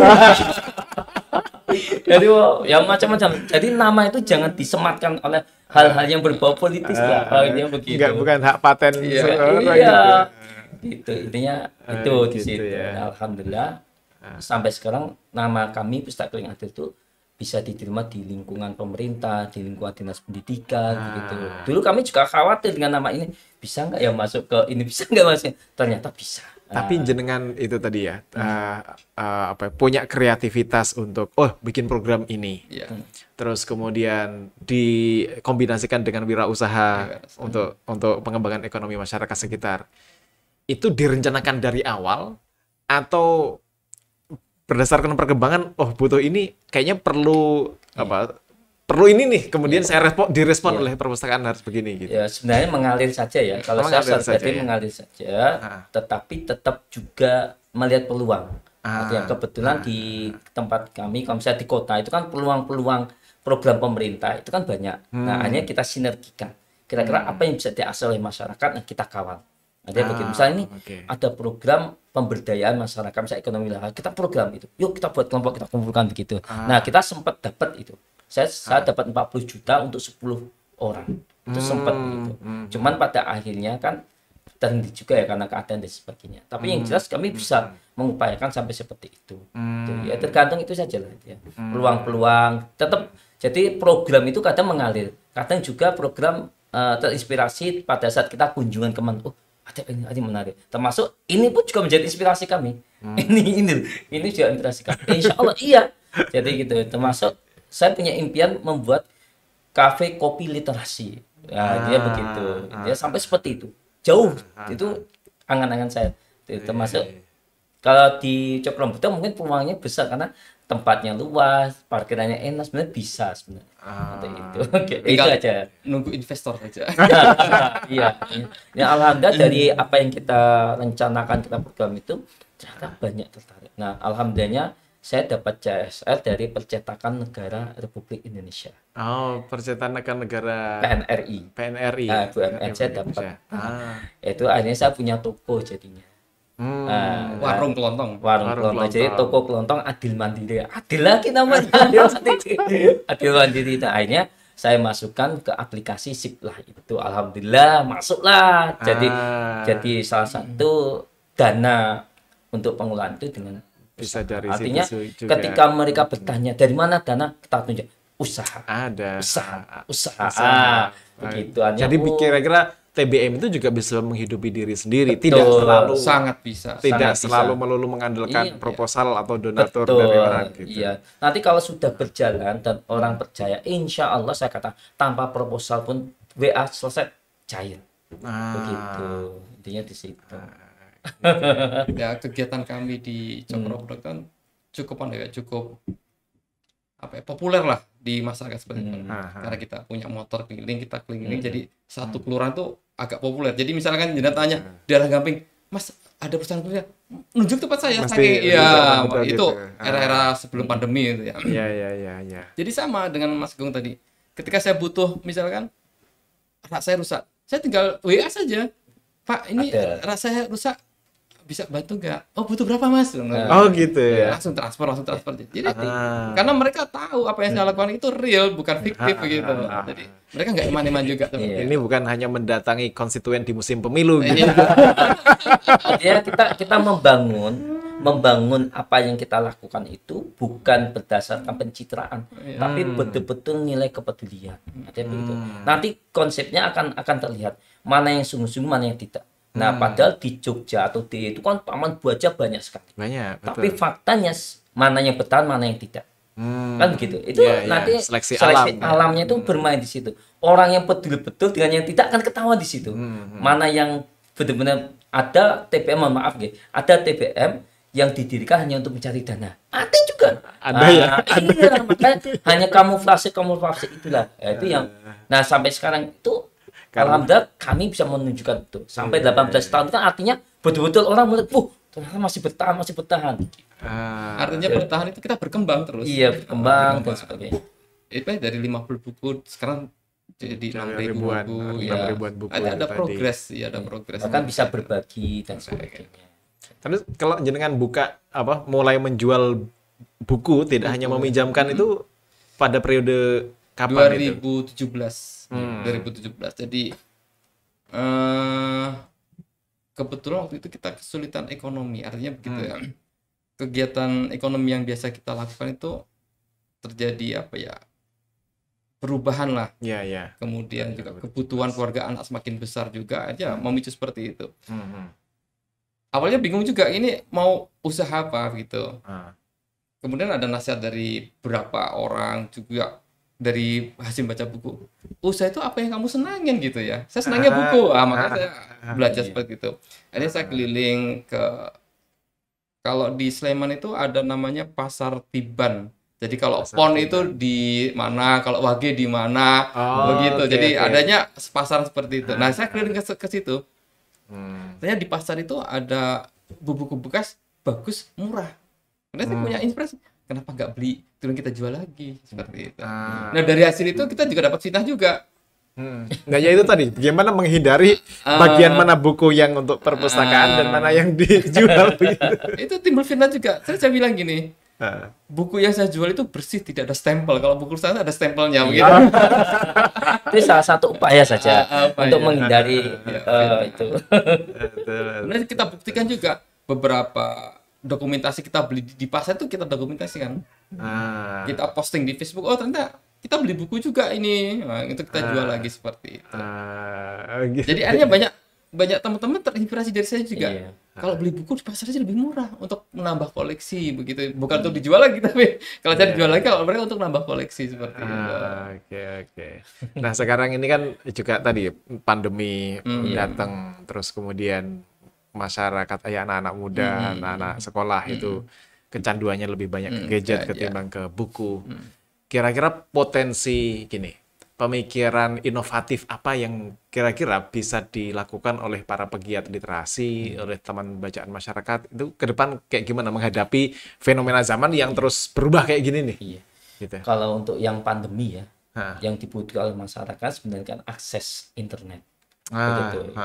jadi yang macam-macam. Jadi nama itu jangan disematkan oleh hal-hal yang berbau politis lah. Begitu. Enggak, bukan hak paten seorang gitu. Intinya itu di situ. Ya. Nah, alhamdulillah sampai sekarang nama kami Pustaka Keliling Adil itu bisa diterima di lingkungan pemerintah, di lingkungan dinas pendidikan gitu. Dulu kami juga khawatir dengan nama ini, bisa nggak ya masuk ke ini, bisa nggak masuk? Ternyata bisa. Tapi jenengan itu tadi ya, punya kreativitas untuk bikin program ini. Terus kemudian dikombinasikan dengan wirausaha untuk pengembangan ekonomi masyarakat sekitar. Itu direncanakan dari awal atau berdasarkan perkembangan, butuh ini, kayaknya perlu perlu ini nih, kemudian saya direspon oleh perpustakaan harus begini gitu. Ya, sebenarnya mengalir saja ya. Kalau saya mengalir saja, tetapi tetap juga melihat peluang. Artinya kebetulan di tempat kami, kalau misalnya di kota itu kan peluang-peluang program pemerintah itu kan banyak. Nah, hanya kita sinergikan. Kira-kira apa yang bisa diakses oleh masyarakat, nah kita kawal. Ada begini, misalnya ini ada program pemberdayaan masyarakat, misalnya ekonomi lah, kita program itu, yuk kita buat kelompok, kita kumpulkan begitu. Nah, kita sempat dapat itu. Saya dapat 40 juta untuk 10 orang. Itu sempat gitu. Cuman pada akhirnya kan terhenti juga ya karena keadaan dan sebagainya. Tapi yang jelas kami bisa mengupayakan sampai seperti itu. Ya tergantung itu saja lah ya. Peluang-peluang tetap. Jadi program itu kadang mengalir. Kadang juga program terinspirasi pada saat kita kunjungan ke ada ini menarik. Termasuk ini pun juga menjadi inspirasi kami. Ini juga inspirasi kami. Insya Allah iya. Jadi gitu. Termasuk saya punya impian membuat kafe kopi literasi. Nah, dia begitu. Dia sampai seperti itu. Jauh. Itu angan-angan saya. Termasuk kalau di Cokropodok mungkin peluangnya besar karena tempatnya luas, parkirannya enak, sebenarnya bisa sebenarnya. Itu. Itu aja. Nunggu investor aja. Iya. Ya alhamdulillah dari apa yang kita rencanakan, kita program itu ternyata banyak tertarik. Nah, alhamdulillahnya saya dapat CSR dari Percetakan Negara Republik Indonesia. Percetakan Negara PNRI. PNRI. Nah, BUMN saya dapat. Itu akhirnya saya punya toko jadinya. Warung kelontong. Warung kelontong. Jadi toko kelontong adil mandiri. Adil lagi namanya. Adil mandiri. Nah, akhirnya saya masukkan ke aplikasi SIP lah itu. Alhamdulillah masuklah. Jadi salah satu dana untuk pengelolaan itu dengan bisa dari artinya situ juga. Ketika mereka bertanya dari mana dana, kita tunjuk usaha. Usaha. Begitu. Jadi kira-kira TBM itu juga bisa menghidupi diri sendiri. Betul. Tidak selalu sangat bisa. Tidak sangat selalu bisa. melulu mengandalkan proposal atau donatur Betul. dari orang gitu. Iya. Nanti kalau sudah berjalan dan orang percaya, insya Allah saya kata tanpa proposal pun WA selesai cair. Begitu. Intinya di situ. Ya, kegiatan kami di Cokro Produk kan cukup populer lah di masyarakat seperti itu. Karena kita punya motor keliling, kita keliling, jadi satu kelurahan tuh agak populer. Jadi misalkan jenengan tanya daerah Gamping, Mas ada perusahaan kuliah, nunjuk tempat saya. Itu era-era sebelum pandemi itu ya. Iya. Jadi sama dengan Mas Gung tadi. Ketika saya butuh misalkan rak saya rusak, saya tinggal WA saja. Pak, ini rak saya rusak, bisa bantu nggak? Oh, butuh berapa, Mas? Oh gitu ya. Langsung transfer. Jadi karena mereka tahu apa yang saya lakukan itu real, bukan fiktif begitu. Jadi mereka nggak iman-iman juga. Ini bukan hanya mendatangi konstituen di musim pemilu gitu. Ya, kita membangun apa yang kita lakukan itu bukan berdasarkan pencitraan, tapi betul-betul nilai kepedulian. Begitu. Nanti konsepnya akan terlihat mana yang sungguh-sungguh, mana yang tidak. Nah, padahal di Jogja atau di itu kan taman buaja banyak sekali. Banyak, betul. Tapi faktanya mana yang bertahan, mana yang tidak. Kan begitu. Itu nanti seleksi alamnya itu bermain di situ. Orang yang betul-betul dengan yang tidak akan ketahuan di situ. Mana yang benar-benar ada TBM, maaf ya, ada TBM yang didirikan hanya untuk mencari dana. Ada juga. Ada ya. Iya, makanya hanya kamuflase itulah. Itu yang. Nah, sampai sekarang itu alhamdulillah kami bisa menunjukkan itu. Sampai 18 tahun kan artinya betul-betul orang melihat, ternyata masih bertahan. Artinya bertahan itu kita berkembang terus. Iya, berkembang dan sebagainya. Itu dari 50 buku sekarang jadi 6.000 buku. 6.000 buku. Ada progres, ada progres. Bahkan bisa berbagi dan sebagainya. Terus kalau jenengan mulai menjual buku tidak hanya meminjamkan itu pada periode kapan 2017. 2017. Jadi kebetulan waktu itu kita kesulitan ekonomi. Artinya begitu ya. Kegiatan ekonomi yang biasa kita lakukan itu terjadi perubahan lah. Iya. Kemudian juga kebutuhan keluarga anak semakin besar juga aja memicu seperti itu. Awalnya bingung juga ini mau usaha apa gitu. Kemudian ada nasihat dari beberapa orang juga dari hasil baca buku. Usaha itu apa yang kamu senangin gitu ya. Saya senangnya buku. Makanya saya belajar seperti itu. Akhirnya saya keliling kalau di Sleman itu ada namanya Pasar Tiban. Jadi kalau Pon itu di mana, kalau Wage di mana, begitu. Jadi adanya pasar seperti itu. Nah, saya keliling ke situ. Ternyata di pasar itu ada buku bekas bagus, murah. Kemudian saya punya inspirasi, kenapa nggak beli, turun kita jual lagi seperti itu. Nah, dari hasil itu kita juga dapat fitnah juga. Nah, ya itu tadi, bagaimana menghindari bagian mana buku yang untuk perpustakaan dan mana yang dijual begitu. Itu timbul fitnah juga. Saya bilang gini, buku yang saya jual itu bersih, tidak ada stempel. Kalau buku saya ada stempelnya begitu. Itu salah satu upaya saja untuk menghindari itu. Kemudian kita buktikan juga beberapa dokumentasi kita beli di pasar itu kita dokumentasikan. Kita posting di Facebook. Oh, ternyata kita beli buku juga ini. Nah, itu kita jual lagi seperti itu. Gitu. Jadi akhirnya banyak teman-teman terinspirasi dari saya juga. Iya. Kalau beli buku di pasar aja lebih murah untuk menambah koleksi begitu. Bukan untuk dijual lagi, tapi kalau saya dijual lagi, kalau mereka untuk nambah koleksi seperti itu. Oke. Nah, sekarang ini kan juga tadi pandemi datang, terus kemudian masyarakat anak-anak muda, anak-anak sekolah itu kecanduannya lebih banyak ke gadget ketimbang ke buku. Kira-kira potensi pemikiran inovatif apa yang kira-kira bisa dilakukan oleh para pegiat literasi, oleh teman bacaan masyarakat itu ke depan kayak gimana menghadapi fenomena zaman yang terus berubah kayak gini nih? Iya. Gitu. Kalau untuk yang pandemi ya, yang dibutuhkan oleh masyarakat sebenarnya kan akses internet.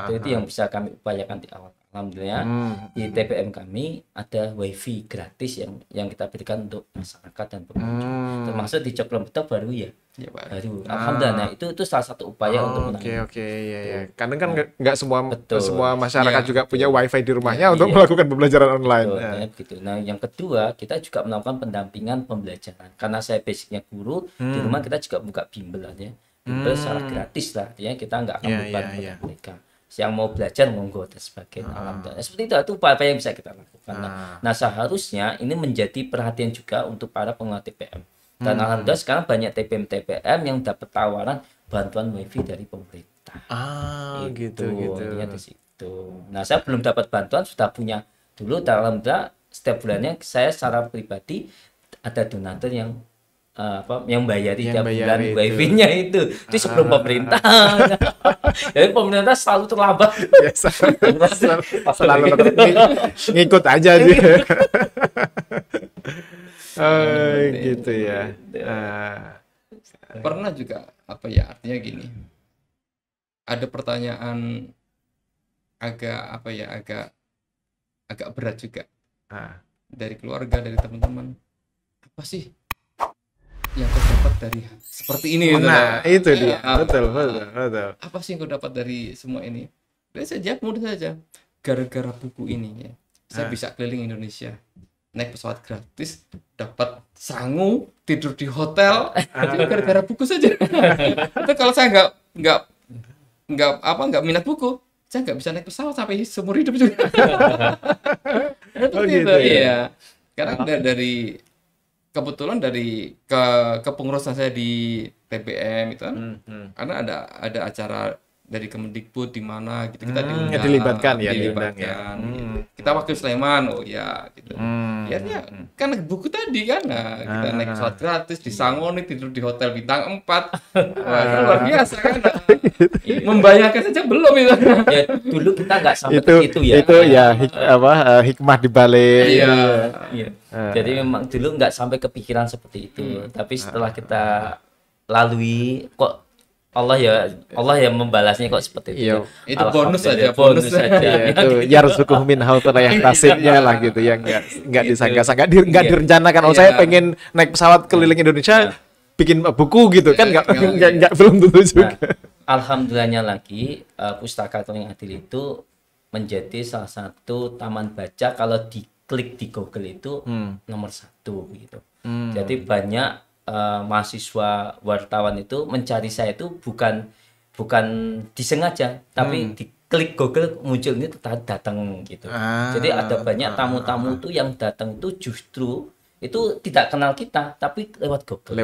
Itu yang bisa kami upayakan di awal. Alhamdulillah di TPM kami ada wifi gratis yang kita berikan untuk masyarakat dan pengunjung. Termasuk di Coklombeto baru ya. Ya, baru. Alhamdulillah. Nah, itu salah satu upaya untuk menangani. Oke, ya. Kadang kan nggak semua masyarakat juga punya wifi di rumahnya untuk melakukan pembelajaran online. Begitu. Nah, yang kedua, kita juga melakukan pendampingan pembelajaran. Karena saya basicnya guru, di rumah kita juga buka bimbel aja. Bimbel secara gratis lah. Artinya kita nggak akan beban pada mereka. Yang mau belajar monggo dan sebagainya. Alhamdulillah. Seperti itu upaya yang bisa kita lakukan. Nah, seharusnya ini menjadi perhatian juga untuk para pengelola TPM. Dan alhamdulillah sekarang banyak TPM yang dapat tawaran bantuan wifi dari pemerintah. Gitu. Di situ. Nah, saya belum dapat bantuan, sudah punya dulu. Alhamdulillah setiap bulannya saya secara pribadi ada donatur yang bayari tiap bulan wifi-nya itu sebelum pemerintah. Jadi pemerintah selalu terlambat. Selalu ngikut aja dia. Gitu ya. Pernah juga artinya gini. Ada pertanyaan agak berat juga. Dari keluarga, dari teman-teman. Apa sih yang kau dapat dari seperti ini? Nah, itu dia. Betul. Apa sih yang kau dapat dari semua ini? Saya jawab mudah saja. Gara-gara buku ini ya, saya bisa keliling Indonesia. Naik pesawat gratis, dapat sangu, tidur di hotel, gara-gara buku saja. Itu kalau saya nggak minat buku, saya nggak bisa naik pesawat sampai seumur hidup juga. Gitu. Iya. Karena dari kebetulan dari kepengurusan saya di TPM itu kan, karena ada acara dari Kemendikbud di mana gitu kita diundang, dilibatkan. Gitu. Kita wakil Sleman, gitu. Ya kan buku tadi kan, kita naik pesawat gratis, disangoni, tidur di hotel bintang 4. Wah, luar biasa kan. Membayangkan saja belum itu. Ya, dulu kita nggak sampai ke situ ya. Itu ya hikmah di balik. Iya. Jadi memang dulu nggak sampai kepikiran seperti itu. Tapi setelah kita lalui kok Allah ya membalasnya kok seperti itu. Itu bonus saja. Itu yarzuquhu min haitsu la yahtasibnya lah gitu, yang enggak disangka-sangka, enggak direncanakan. Saya pengen naik pesawat keliling Indonesia bikin buku gitu kan, enggak belum tentu juga. Alhamdulillahnya lagi Pustaka Tuning Adil itu menjadi salah satu taman baca kalau diklik di Google itu nomor 1 gitu. Jadi banyak mahasiswa wartawan itu mencari saya itu bukan disengaja, tapi diklik Google muncul itu datang gitu. Jadi ada banyak tamu-tamu itu yang datang itu justru itu tidak kenal kita, tapi lewat Google.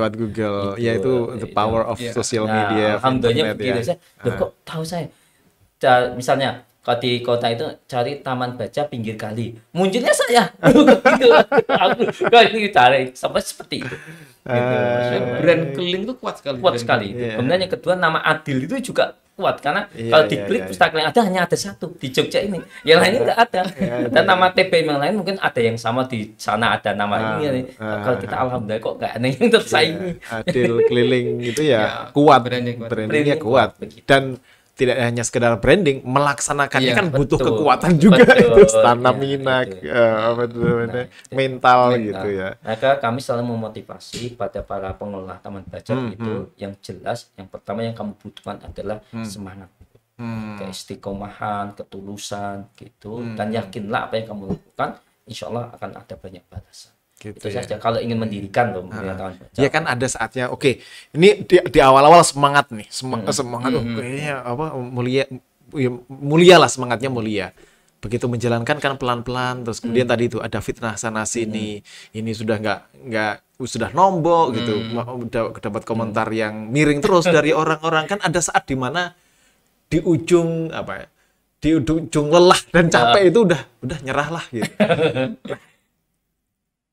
Gitu. Ya itu the power of social media. Alhamdulillah begitu. Kok tahu saya? Misalnya kalau di kota itu cari taman baca pinggir kali, munculnya saya. Gitu. Aku ini cari sampai seperti itu. Gitu. Brand keliling itu kuat sekali. Kemudian yang kedua, nama Adil itu juga kuat karena kalau diklik Pustaka yang ada hanya ada 1 di Jogja ini, yang lainnya nggak ada. Dan nama TPM yang lain mungkin ada yang sama, di sana ada nama ini. Kalau kita alhamdulillah kok nggak ada yang tersaingi. Adil keliling itu ya kuat, brandingnya kuat. Dan tidak hanya sekedar branding, melaksanakannya kan butuh kekuatan juga, itu stamina, mental gitu ya. Maka kami selalu memotivasi pada para pengelola taman baca itu yang jelas, yang pertama yang kamu butuhkan adalah semangat, keistiqomahan, ketulusan gitu, dan yakinlah apa yang kamu lakukan, insya Allah akan ada banyak balasan. Gitu itu saja kalau ingin mendirikan taman baca. Ya kan ada saatnya. Oke, ini di awal-awal semangat nih, semangat kayaknya mulia lah, semangatnya mulia. Begitu menjalankan kan pelan-pelan, terus kemudian tadi itu ada fitnah sana sini, ini sudah sudah nombok gitu, udah dapat komentar yang miring terus dari orang-orang. Kan ada saat di mana di ujung lelah dan capek itu udah nyerah lah gitu.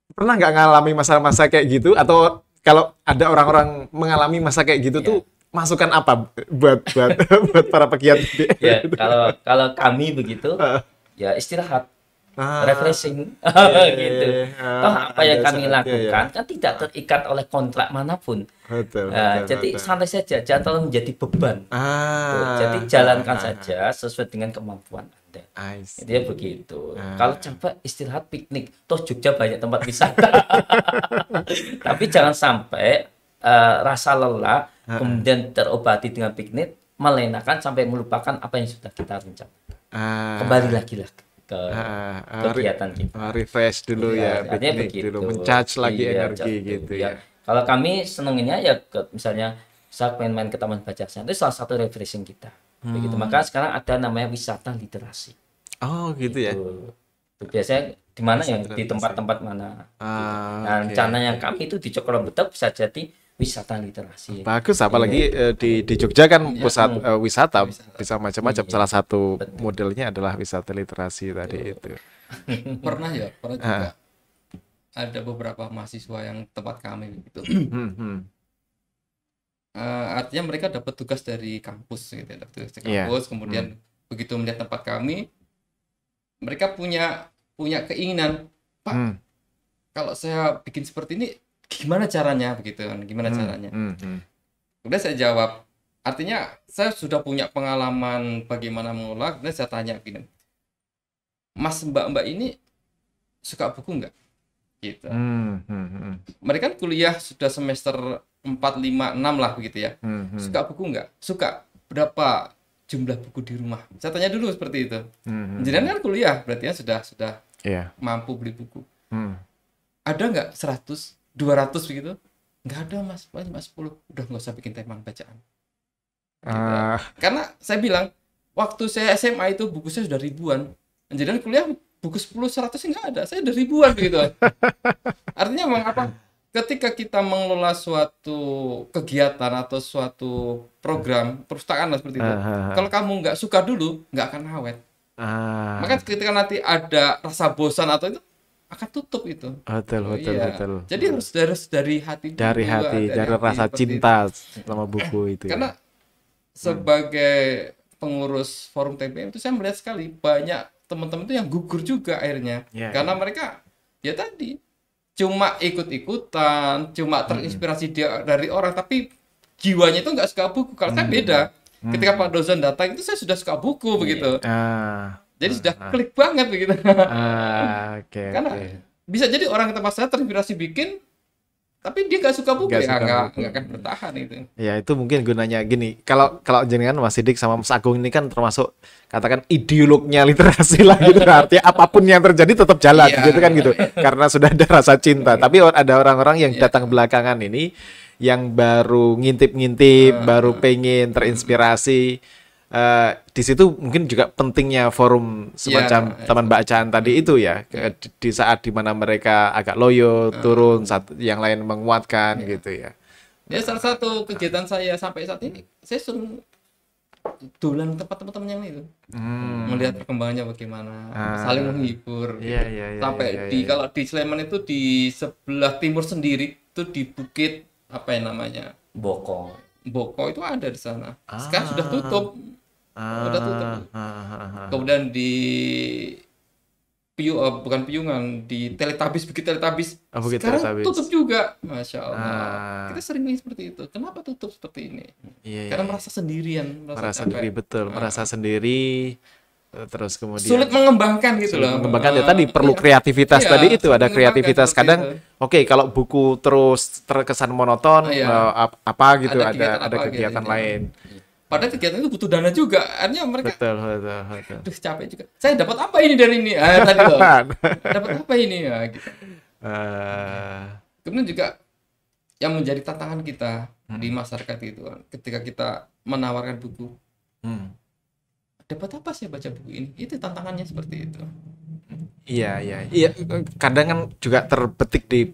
Pernah nggak ngalami masa-masa kayak gitu? Atau kalau ada orang-orang mengalami masa kayak gitu tuh masukan apa buat para pegiat? Ya, kalau kami begitu ya istirahat. refreshing gitu. Apa yang kami lakukan kan tidak terikat oleh kontrak manapun. Jadi santai saja, jangan terlalu menjadi beban. Jadi jalankan saja sesuai dengan kemampuan Anda. Jadi begitu. Kalau capek istirahat, piknik. Toh Jogja banyak tempat wisata. Tapi jangan sampai rasa lelah kemudian terobati dengan piknik, melenakan sampai melupakan apa yang sudah kita rencanakan. Kembali lagi lah ke kegiatan kita. Refresh dulu ya, piknik dulu, mencharge lagi energi gitu ya. Kalau kami senenginnya ya misalnya saya pengen main ke taman bacaan, itu salah satu refreshing kita. Begitu. Maka sekarang ada namanya wisata literasi. Oh gitu ya. Itu biasanya di mana yang di tempat-tempat mana. Nah, rencananya kami itu di Cokrobetok bisa jadi wisata literasi. Bagus, apalagi di Jogja kan pusat wisata bisa macam-macam. Salah satu modelnya adalah wisata literasi tadi itu. Pernah juga ada beberapa mahasiswa yang tempat kami gitu. Artinya mereka dapat tugas dari kampus gitu, tugas dari kampus. Kemudian begitu melihat tempat kami, mereka punya keinginan, Pak, kalau saya bikin seperti ini gimana caranya begitu kan, gimana caranya. Kemudian saya jawab, artinya saya sudah punya pengalaman bagaimana mengolah. Kemudian saya tanya gini, Mas Mbak ini suka buku nggak gitu. Mereka kan kuliah sudah semester 4, 5, 6 lah begitu ya. Suka buku nggak? Suka. Berapa jumlah buku di rumah? Saya tanya dulu seperti itu. Jadi kan kuliah berarti ya sudah mampu beli buku. Ada nggak 100 200 begitu? Nggak ada Mas, paling 10. Udah nggak usah bikin tema bacaan. Gitu. Karena saya bilang, waktu saya SMA itu buku saya sudah ribuan. Jadi kuliah buku 10, 100 nggak ada. Saya udah ribuan begitu. Artinya memang apa? Ketika kita mengelola suatu kegiatan atau suatu program perpustakaan lah seperti itu, kalau kamu nggak suka dulu, nggak akan awet. Maka ketika nanti ada rasa bosan atau itu, akan tutup itu. Betul. Jadi harus dari hati. Dari rasa cinta sama buku itu. Karena sebagai pengurus forum TPM itu saya melihat sekali banyak teman-teman itu yang gugur juga akhirnya. Karena mereka ya tadi cuma ikut-ikutan, cuma terinspirasi dari orang, tapi jiwanya itu nggak suka buku. Kalau saya beda. Ketika Pak dosen datang itu saya sudah suka buku begitu. Jadi sudah klik banget begitu. Karena bisa jadi orang tempat saya terinspirasi bikin, tapi dia nggak suka buku, nggak akan bertahan itu. Ya itu mungkin gunanya gini. Kalau jenengan Mas Sidik sama Mas Agung ini kan termasuk katakan ideolognya literasi lah gitu. Artinya apapun yang terjadi tetap jalan gitu kan gitu. Karena sudah ada rasa cinta. Tapi ada orang-orang yang datang belakangan ini yang baru ngintip-ngintip, baru pengen terinspirasi. Di situ mungkin juga pentingnya forum semacam taman bacaan tadi itu ya, di saat dimana mereka agak loyo turun, yang lain menguatkan gitu ya. Ya salah satu kegiatan saya sampai saat ini, saya suruh dolan tempat teman-teman yang itu, melihat perkembangannya bagaimana, saling menghibur. Sampai kalau di Sleman itu di sebelah timur sendiri itu di Bukit apa yang namanya Boko itu ada di sana. Sekarang sudah tutup. Udah tutup. Kemudian di bukan Piyungan, di Teletubbies, Bukit Teletubbies. Sekarang tutup juga. Masya Allah. Kita sering seperti itu. Kenapa tutup seperti ini? Karena merasa sendirian, merasa sendiri, betul. Merasa sendiri. Terus kemudian sulit mengembangkan gitu loh. Mengembangkan ya tadi perlu kreativitas tadi itu, ada kreativitas. Kadang kalau buku terus terkesan monoton, apa gitu, ada kegiatan lain. Padahal kegiatan itu butuh dana juga. Artinya mereka betul. Aduh, capek juga. Saya dapat apa ini dari ini? Tadi loh. Dapat apa ini ya gitu. Kemudian juga yang menjadi tantangan kita di masyarakat itu ketika kita menawarkan buku. Dapat apa sih baca buku ini? Itu tantangannya seperti itu. Iya. Kadang kan juga terbetik di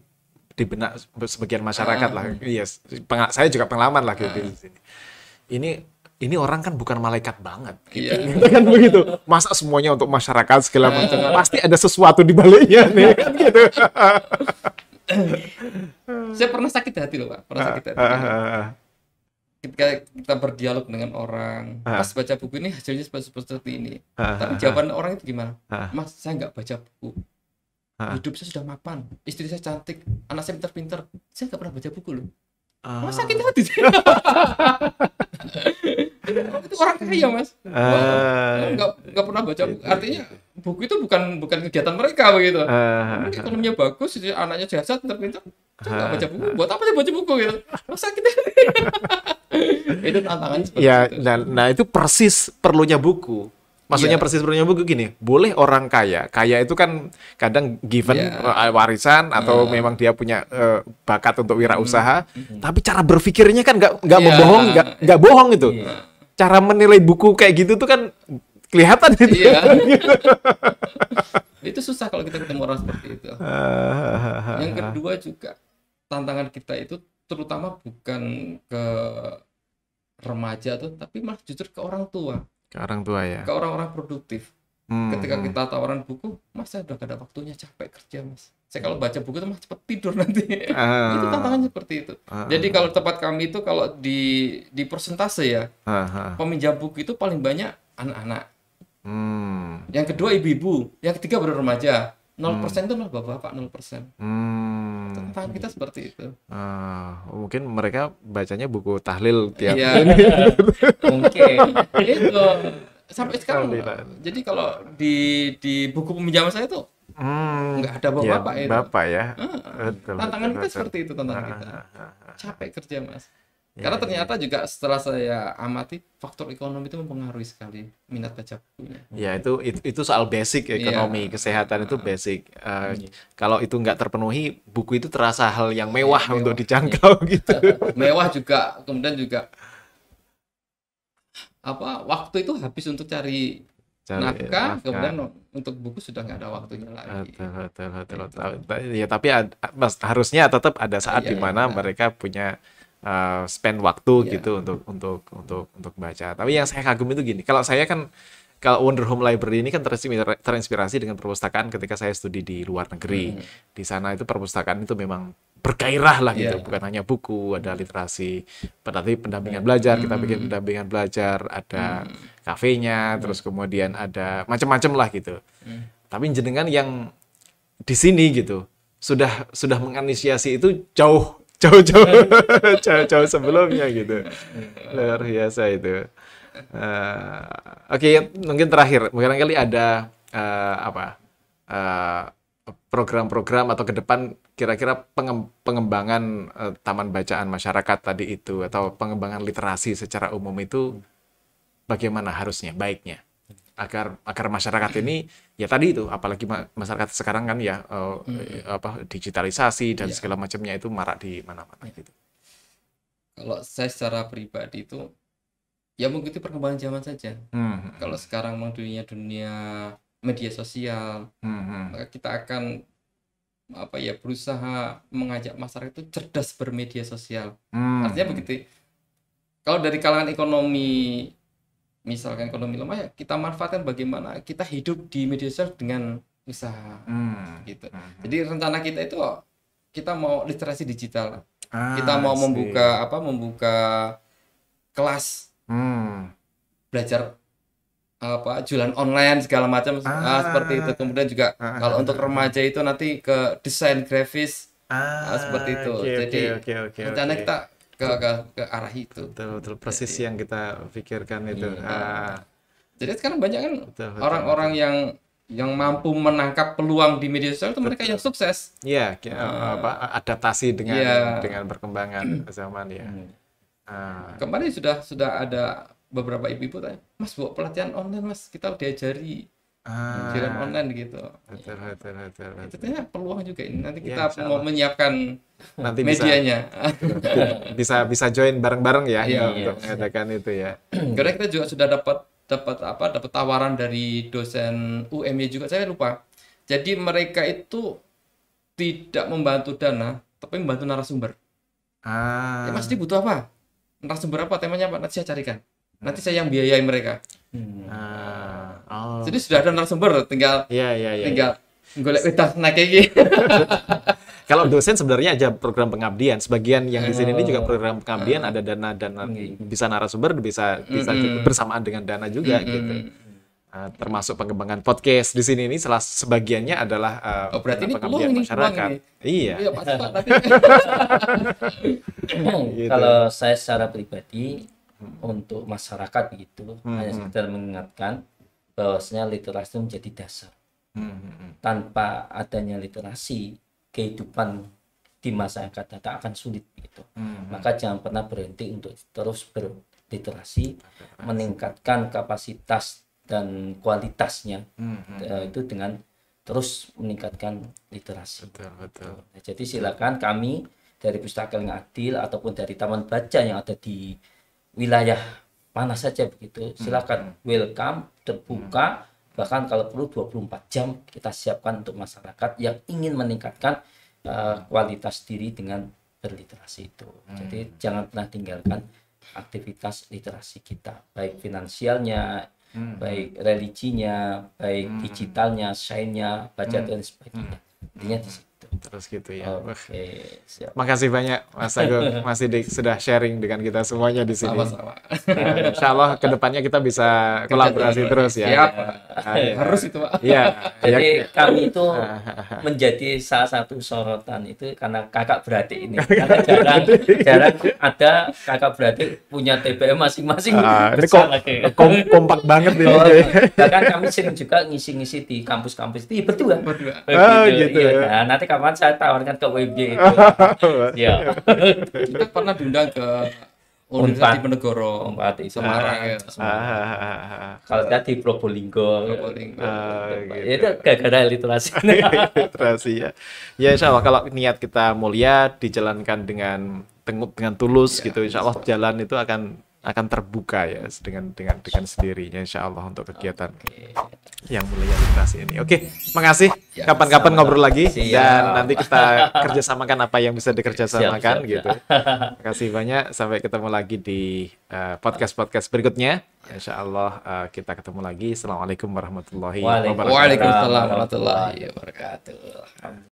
benak sebagian masyarakat lah. Iya, saya juga pengalaman lah gitu di sini. Ini orang kan bukan malaikat banget. Gitu. Kan begitu. Masa semuanya untuk masyarakat segala macam. Pasti ada sesuatu di baliknya nih kan gitu. Saya pernah sakit hati loh, Pak. ketika kita berdialog dengan orang, Mas baca buku ini hasilnya seperti ini. Tapi jawaban orang itu gimana? Mas, saya nggak baca buku. Hidup saya sudah mapan, istri saya cantik, anak saya pintar-pintar. Saya nggak pernah baca buku loh. Mas sakit hati. Itu orang kaya, Mas. Nggak pernah baca buku. Artinya buku itu bukan kegiatan mereka begitu. Ekonominya bagus, anaknya sehat, pintar-pintar. Saya nggak baca buku. Buat apa saya baca buku gitu? Mas sakit hati. Itu tantangan seperti itu. Nah itu persis perlunya buku. Maksudnya persis perlunya buku gini, boleh orang kaya itu kan kadang given warisan atau memang dia punya bakat untuk wirausaha, tapi cara berpikirnya kan nggak membohong, nggak bohong itu. Cara menilai buku kayak gitu tuh kan kelihatan gitu. Itu susah kalau kita ketemu orang seperti itu. Yang kedua juga tantangan kita itu terutama bukan ke remaja tuh, tapi malah justru ke orang tua. Ke orang tua ya. Ke orang-orang produktif. Ketika kita tawaran buku, Mas saya udah gak ada waktunya, capek kerja Mas. Saya kalau baca buku tuh Mas cepet tidur nanti. Itu tantangannya seperti itu. Jadi kalau tempat kami itu kalau di persentase ya, peminjam buku itu paling banyak anak-anak. Yang kedua ibu-ibu, yang ketiga baru remaja. 0% itu malah bapak-bapak 0%. Tantangan kita seperti itu. Mungkin mereka bacanya buku tahlil tiap. Iya. Mungkin. Itu sampai sekarang. Jadi kalau di buku peminjaman saya tuh nggak ada bapak-bapak itu. Bapak ya. Tantangan kita seperti itu, tantangan kita. Capek kerja Mas. Karena ternyata juga setelah saya amati faktor ekonomi itu mempengaruhi sekali minat baca bukunya. Ya itu soal basic ekonomi, kesehatan itu basic. Kalau itu nggak terpenuhi, buku itu terasa hal yang mewah untuk dijangkau gitu. Mewah juga, kemudian juga waktu itu habis untuk cari nafkah, kemudian untuk buku sudah nggak ada waktunya lagi. Ya tapi harusnya tetap ada saat di mana mereka punya spend waktu gitu untuk baca. Tapi yang saya kagum itu gini, kalau Wonder Home Library ini kan terinspirasi dengan perpustakaan ketika saya studi di luar negeri. Di sana itu perpustakaan itu memang bergairah lah gitu, bukan hanya buku, ada literasi, pendampingan belajar, kita bikin pendampingan belajar, ada kafenya, terus kemudian ada macam-macam lah gitu. Tapi jenengan yang di sini gitu sudah menginisiasi itu jauh sebelumnya gitu. Luar biasa itu. Oke, mungkin terakhir, barangkali ada program-program atau ke depan kira-kira pengembangan taman bacaan masyarakat tadi itu atau pengembangan literasi secara umum itu bagaimana harusnya baiknya agar masyarakat ini ya tadi itu, apalagi masyarakat sekarang kan ya digitalisasi dan segala macamnya itu marak di mana-mana gitu. Kalau saya secara pribadi itu ya mengikuti perkembangan zaman saja. Kalau sekarang memang dunia media sosial, maka kita akan berusaha mengajak masyarakat itu cerdas bermedia sosial. Artinya begitu. Kalau dari kalangan ekonomi, misalkan ekonomi lemah, ya kita manfaatkan bagaimana kita hidup di media sosial dengan usaha gitu. Jadi rencana kita itu kita mau literasi digital. Kita mau membuka kelas belajar jualan online segala macam seperti itu. Kemudian juga kalau untuk remaja itu nanti ke desain grafis seperti itu. Jadi rencana kita ke arah itu. Betul persis yang kita pikirkan itu. Jadi sekarang banyak kan orang-orang yang mampu menangkap peluang di media sosial itu mereka yang sukses. Iya, adaptasi dengan perkembangan zaman ya. Kemarin sudah ada beberapa ibu-ibu tanya, Mas buat pelatihan online Mas, kita diajari jualan online gitu. Betul. Itu ternyata peluang juga ini. Nanti kita mau menyiapkan nanti medianya. Bisa join bareng-bareng ya untuk mengadakan itu ya. Karena kita juga sudah dapat tawaran dari dosen UMY juga, saya lupa. Jadi mereka itu tidak membantu dana, tapi membantu narasumber. Ya Mas, ini butuh apa? Narasumber apa? Temanya apa? Nanti saya carikan. Nanti saya yang biayai mereka. Jadi sudah ada narasumber, tinggal golek wedas naik iki. Kalau dosen sebenarnya aja program pengabdian. Sebagian yang di sini ini juga program pengabdian, ada dana bisa narasumber, bisa bersamaan dengan dana juga gitu. Termasuk pengembangan podcast di sini ini sebagiannya adalah berarti ini pengabdian masyarakat. Iya. Iya pasti Pak. Gitu. Kalau saya secara pribadi untuk masyarakat gitu hanya sekedar mengingatkan bahwasanya literasi menjadi dasar. Tanpa adanya literasi, kehidupan di masyarakat data akan sulit gitu. Maka jangan pernah berhenti untuk terus berliterasi, meningkatkan kapasitas dan kualitasnya itu dengan terus meningkatkan literasi. Betul. Jadi silakan kami dari Pustaka yang Adil ataupun dari taman baca yang ada di wilayah mana saja begitu, silakan welcome, terbuka, bahkan kalau perlu 24 jam kita siapkan untuk masyarakat yang ingin meningkatkan kualitas diri dengan berliterasi itu. Jadi jangan pernah tinggalkan aktivitas literasi kita, baik finansialnya, baik religinya, baik digitalnya, sainnya, baca dan sebagainya. Intinya di situ. Terus gitu ya. Oke, siap. Makasih banyak Mas Agung, Mas Didik sudah sharing dengan kita semuanya di sini. Sama-sama. Insya Allah kedepannya kita bisa kolaborasi terus ya. Siap. Harus itu Pak. Iya. Jadi kami itu menjadi salah satu sorotan itu karena kakak beradik ini. Karena jarang ada kakak beradik punya TBM masing-masing. Ini kompak banget ini. Bahkan kami sering juga ngisi-ngisi di kampus-kampus itu berdua. Gitu. Iya, nah, nanti kapan saya tawarkan ke WB itu. Ya. Kita pernah diundang ke Universitas Diponegoro, Semarang ya. Kalau tadi Probolinggo. Gitu. Itu gara-gara literasi. Literasi ya. Ya insya Allah kalau niat kita mulia dijalankan dengan tulus gitu, insya Allah jalan itu akan terbuka ya dengan sendirinya insya Allah untuk kegiatan yang mulia literasi ini. Oke, makasih. Kapan-kapan ngobrol lagi dan nanti kita kerjasamakan apa yang bisa dikerjasamakan gitu. Makasih banyak. Sampai ketemu lagi di podcast berikutnya. Insya Allah kita ketemu lagi. Assalamualaikum warahmatullahi wabarakatuh. Waalaikumsalam warahmatullahi wabarakatuh.